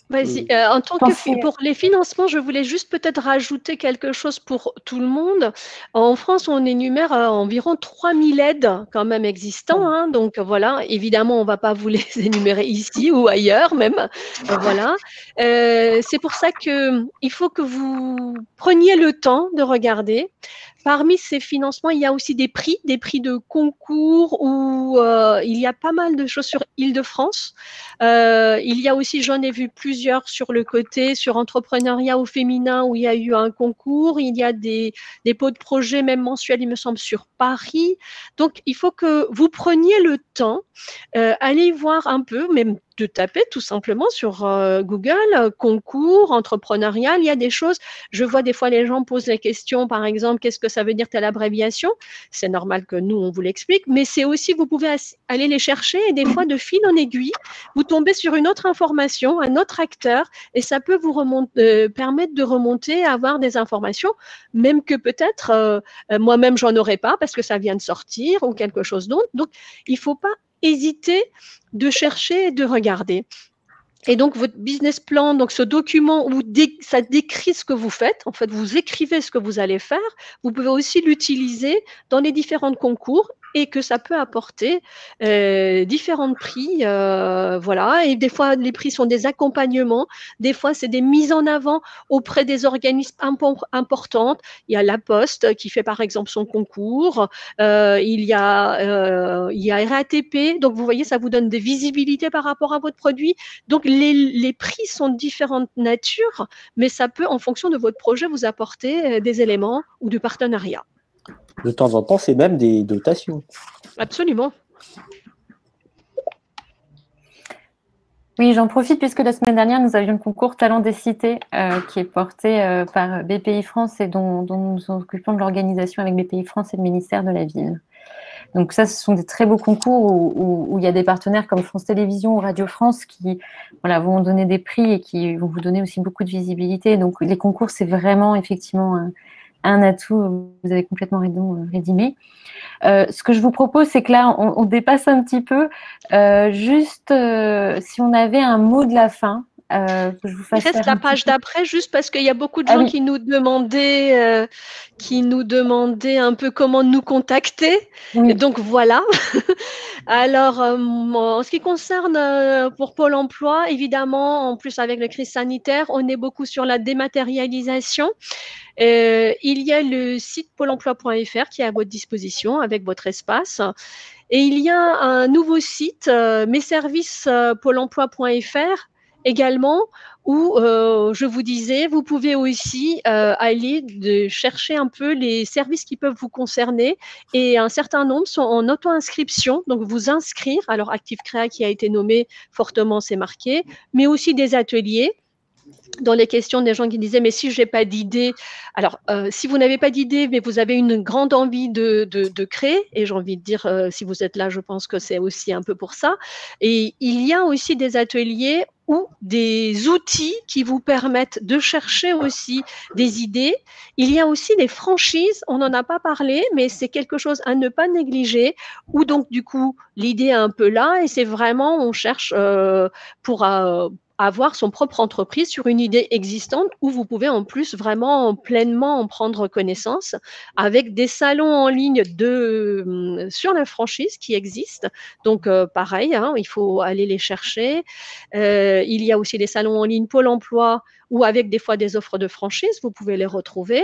Vas-y. En tant que pour les financements, je voulais juste peut-être rajouter quelque chose pour tout le monde. En France, on énumère environ 3000 aides quand même existantes. Donc voilà, évidemment, on ne va pas vous les énumérer ici ou ailleurs même. Voilà. C'est pour ça qu'il faut que vous preniez le temps de regarder. Parmi ces financements, il y a aussi des prix de concours où il y a pas mal de choses sur Île-de-France. Il y a aussi, j'en ai vu plusieurs sur le côté, sur entrepreneuriat au féminin où il y a eu un concours. Il y a des dépôts de projets, même mensuels, il me semble, sur Paris. Donc, il faut que vous preniez le temps, allez voir un peu, même de taper tout simplement sur Google, concours, entrepreneurial, il y a des choses. Je vois des fois les gens posent les questions, par exemple, qu'est-ce que ça veut dire telle abréviation? C'est normal que nous, on vous l'explique, mais c'est aussi, vous pouvez aller les chercher et des fois, de fil en aiguille, vous tombez sur une autre information, un autre acteur, et ça peut vous permettre de remonter, à avoir des informations, même que peut-être moi-même, j'en aurais pas parce que ça vient de sortir ou quelque chose d'autre. Donc, il ne faut pas hésiter de chercher et de regarder. Et donc, votre business plan, donc ce document où ça décrit ce que vous faites, en fait, vous écrivez ce que vous allez faire, vous pouvez aussi l'utiliser dans les différents concours et que ça peut apporter différents prix. Voilà. Et des fois, les prix sont des accompagnements, des fois, c'est des mises en avant auprès des organismes importantes. Il y a La Poste qui fait, par exemple, son concours. Il y a RATP. Donc, vous voyez, ça vous donne des visibilités par rapport à votre produit. Donc, les prix sont de différentes natures, mais ça peut, en fonction de votre projet, vous apporter des éléments ou du partenariat. De temps en temps, c'est même des dotations. Absolument. Oui, j'en profite puisque la semaine dernière, nous avions le concours Talent des cités qui est porté par BPI France et dont nous nous occupons de l'organisation avec BPI France et le ministère de la Ville. Donc ça, ce sont des très beaux concours où il y a des partenaires comme France Télévisions ou Radio France qui vont donner des prix et qui vont vous donner aussi beaucoup de visibilité. Donc les concours, c'est vraiment effectivement un atout. Vous avez complètement raison, Rédimé. Ce que je vous propose, c'est que là, on dépasse un petit peu. Si on avait un mot de la fin, que je vous fasse. Il reste la page d'après, juste parce qu'il y a beaucoup de gens qui nous demandaient un peu comment nous contacter. Oui. Donc voilà. Alors, en ce qui concerne pour Pôle emploi, évidemment, en plus avec la crise sanitaire, on est beaucoup sur la dématérialisation. Il y a le site pôle emploi.fr qui est à votre disposition avec votre espace. Et il y a un nouveau site, messervices pôle emploi.fr également, où je vous disais, vous pouvez aussi aller chercher un peu les services qui peuvent vous concerner, et un certain nombre sont en auto-inscription, donc vous inscrire. Alors Active Créa qui a été nommé fortement, c'est marqué, mais aussi des ateliers. Dans les questions des gens qui disaient, mais si je n'ai pas d'idée, alors si vous n'avez pas d'idée, mais vous avez une grande envie de créer, et j'ai envie de dire, si vous êtes là, je pense que c'est aussi un peu pour ça. Et il y a aussi des ateliers ou des outils qui vous permettent de chercher aussi des idées. Il y a aussi des franchises, on n'en a pas parlé, mais c'est quelque chose à ne pas négliger, où donc du coup, l'idée est un peu là, et c'est vraiment, on cherche pour avoir son propre entreprise sur une idée existante où vous pouvez en plus vraiment pleinement en prendre connaissance, avec des salons en ligne sur la franchise qui existent. Donc pareil, hein, il faut aller les chercher. Il y a aussi des salons en ligne Pôle emploi ou avec des fois des offres de franchise, vous pouvez les retrouver.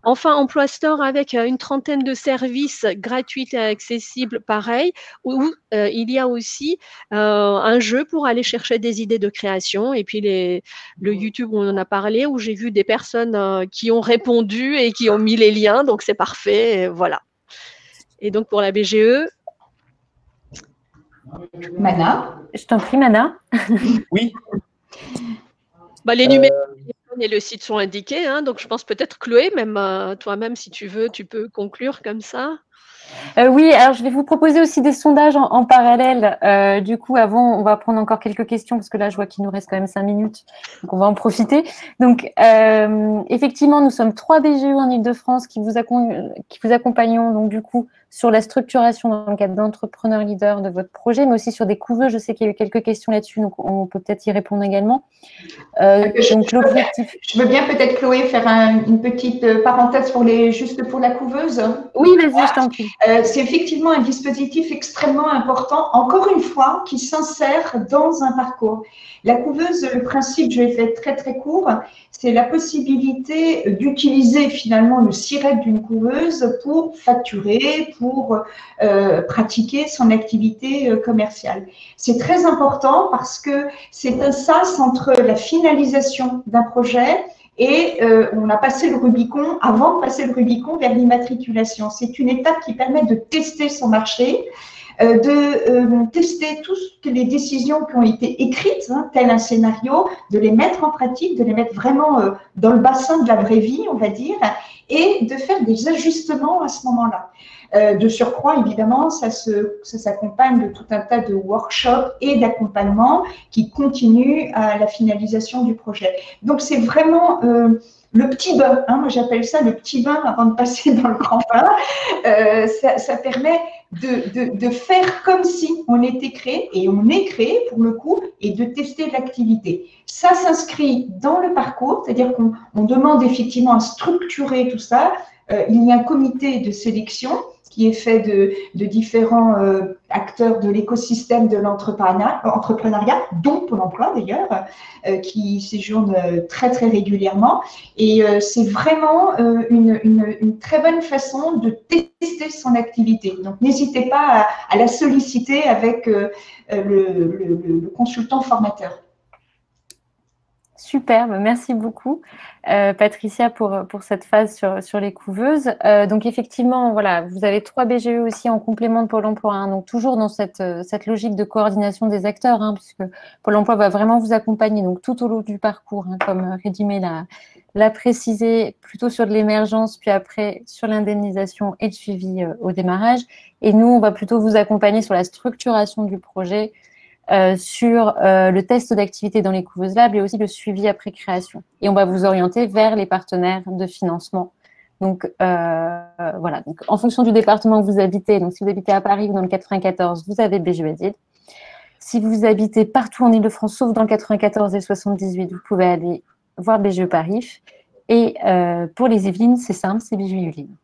Enfin, Emploi Store avec une trentaine de services gratuits et accessibles, pareil, où il y a aussi un jeu pour aller chercher des idées de création. Et puis le YouTube, on en a parlé, où j'ai vu des personnes qui ont répondu et qui ont mis les liens, donc c'est parfait, et voilà. Et donc pour la BGE… Mana. Je t'en prie, Mana. Oui. Les numéros et le site sont indiqués, hein, donc je pense peut-être Chloé, même toi-même, si tu veux, tu peux conclure comme ça. Oui, alors je vais vous proposer aussi des sondages en parallèle. Du coup, avant, on va prendre encore quelques questions parce que là, je vois qu'il nous reste quand même 5 minutes, donc on va en profiter. Donc, effectivement, nous sommes 3 BGE en Ile-de-France qui vous accompagnons, donc du coup, sur la structuration dans le cadre d'entrepreneur leader de votre projet, mais aussi sur des couveux. Je sais qu'il y a eu quelques questions là-dessus, donc on peut peut-être y répondre également. Je veux bien peut-être, Chloé, faire une petite parenthèse juste pour la couveuse. Oui, vas-y, je t'en prie. C'est effectivement un dispositif extrêmement important, encore une fois, qui s'insère dans un parcours. La couveuse, le principe, je vais faire très très court, c'est la possibilité d'utiliser finalement le siret d'une couveuse pour facturer, pour pratiquer son activité commerciale. C'est très important parce que c'est un sas entre la finalisation d'un projet et on a passé le Rubicon, avant de passer le Rubicon vers l'immatriculation. C'est une étape qui permet de tester son marché, de tester toutes les décisions qui ont été écrites, hein, tel un scénario, de les mettre en pratique, de les mettre vraiment dans le bassin de la vraie vie, on va dire, et de faire des ajustements à ce moment-là. De surcroît, évidemment, ça s'accompagne de tout un tas de workshops et d'accompagnements qui continuent à la finalisation du projet. Donc, c'est vraiment le petit bain, hein, moi j'appelle ça le petit bain avant de passer dans le grand bain. Ça permet de faire comme si on était créé, et on est créé pour le coup, et de tester l'activité. Ça s'inscrit dans le parcours, c'est-à-dire qu'on demande effectivement à structurer tout ça. Il y a un comité de sélection qui est fait de différents acteurs de l'écosystème de l'entrepreneuriat, dont Pôle emploi d'ailleurs, qui séjourne très très régulièrement. Et c'est vraiment une très bonne façon de tester son activité. Donc n'hésitez pas à la solliciter avec le consultant formateur. Superbe, merci beaucoup Patricia pour cette phase sur les couveuses. Donc effectivement, voilà, vous avez 3 BGE aussi en complément de Pôle emploi, hein, donc toujours dans cette logique de coordination des acteurs, hein, puisque Pôle emploi va vraiment vous accompagner donc tout au long du parcours, hein, comme Rédimé l'a précisé, plutôt sur de l'émergence, puis après sur l'indemnisation et le suivi au démarrage. Et nous, on va plutôt vous accompagner sur la structuration du projet, sur le test d'activité dans les couveuses labs et aussi le suivi après création. Et on va vous orienter vers les partenaires de financement. Donc, voilà. Donc, en fonction du département où vous habitez, donc si vous habitez à Paris ou dans le 94, vous avez BGE Adil. Si vous habitez partout en Ile-de-France, sauf dans le 94 et le 78, vous pouvez aller voir BGE Paris. Et pour les Yvelines, c'est simple, c'est BGE Yvelines.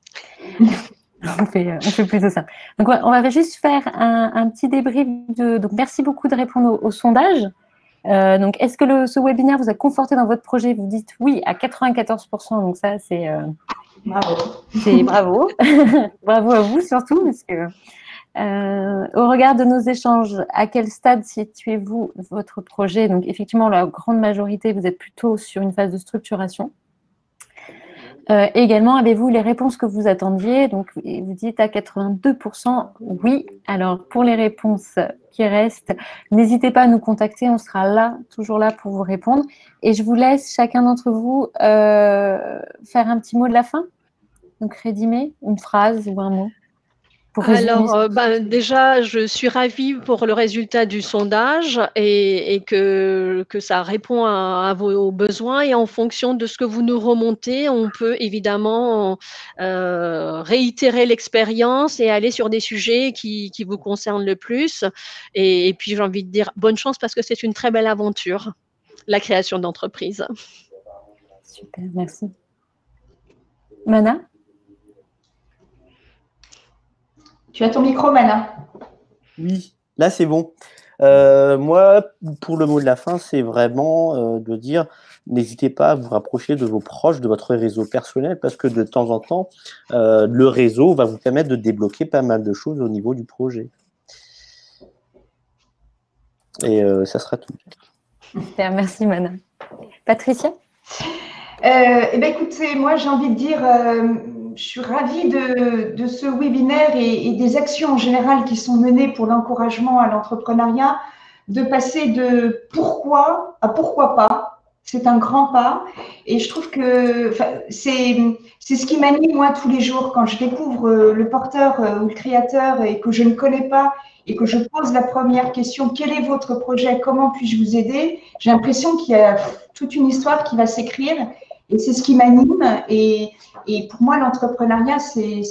On fait plutôt ça. Donc, on va juste faire un petit débrief. Donc, merci beaucoup de répondre au sondage. Donc, est-ce que ce webinaire vous a conforté dans votre projet? Vous dites oui à 94%. Donc, ça, c'est Bravo. Bravo. Bravo à vous surtout. Parce que, au regard de nos échanges, à quel stade situez-vous votre projet? Donc, effectivement, la grande majorité, vous êtes plutôt sur une phase de structuration. Également, avez-vous les réponses que vous attendiez? Donc, vous dites à 82% oui. Alors, pour les réponses qui restent, n'hésitez pas à nous contacter. On sera là, toujours là pour vous répondre. Et je vous laisse, chacun d'entre vous, faire un petit mot de la fin. Donc, Rédimé, une phrase ou un mot. Alors, déjà, je suis ravie pour le résultat du sondage et que ça répond à vos besoins. Et en fonction de ce que vous nous remontez, on peut évidemment réitérer l'expérience et aller sur des sujets qui vous concernent le plus. Et puis, j'ai envie de dire bonne chance parce que c'est une très belle aventure, la création d'entreprise. Super, merci. Mana? Tu as ton micro, Mana. Oui, là c'est bon. Moi, pour le mot de la fin, c'est vraiment de dire, n'hésitez pas à vous rapprocher de vos proches, de votre réseau personnel, parce que de temps en temps, le réseau va vous permettre de débloquer pas mal de choses au niveau du projet. Et ça sera tout. Super, merci Mana. Patricia? Eh bien, écoutez, moi j'ai envie de dire, je suis ravie de ce webinaire et des actions en général qui sont menées pour l'encouragement à l'entrepreneuriat, de passer de pourquoi à pourquoi pas. C'est un grand pas et je trouve que c'est ce qui m'anime moi tous les jours quand je découvre le porteur ou le créateur et que je ne connais pas et que je pose la première question, quel est votre projet, comment puis-je vous aider? J'ai l'impression qu'il y a toute une histoire qui va s'écrire et c'est ce qui m'anime et pour moi l'entrepreneuriat c'est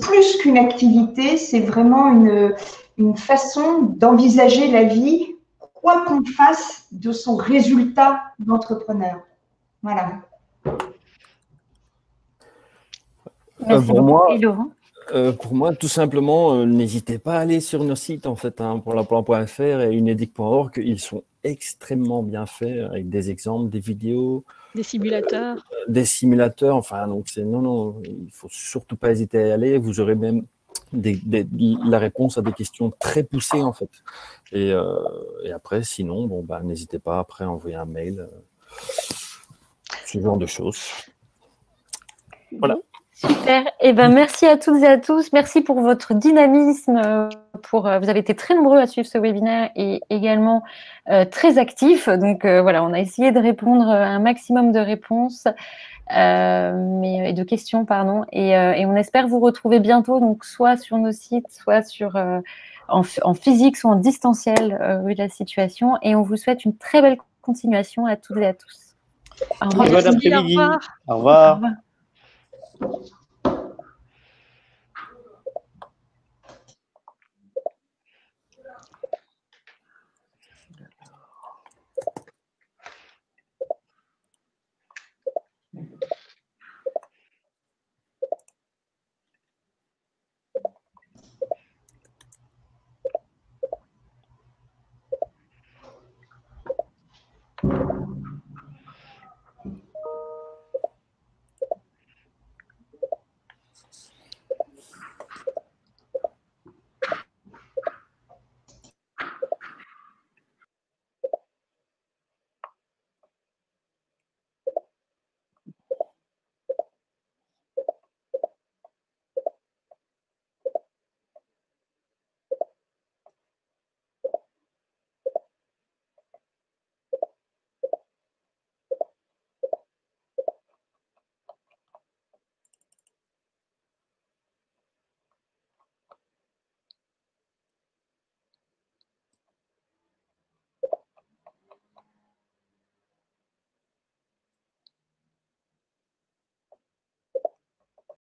plus qu'une activité, c'est vraiment une façon d'envisager la vie, quoi qu'on fasse de son résultat d'entrepreneur. Voilà. Pour moi, tout simplement, n'hésitez pas à aller sur nos sites en fait, hein, pour l'emploi.fr et unedic.org. Ils sont extrêmement bien faits avec des exemples, des vidéos, des simulateurs. Enfin, donc non, il faut surtout pas hésiter à y aller. Vous aurez même la réponse à des questions très poussées en fait. Et après, sinon, n'hésitez pas après à envoyer un mail, ce genre de choses. Voilà. Super. Eh ben, merci à toutes et à tous. Merci pour votre dynamisme. Vous avez été très nombreux à suivre ce webinaire et également très actifs. Donc voilà, on a essayé de répondre à un maximum de réponses et de questions, pardon. Et on espère vous retrouver bientôt, donc soit sur nos sites, soit en physique, soit en distanciel, vu la situation. Et on vous souhaite une très belle continuation à toutes et à tous. Bon après-midi. Au revoir. Au revoir.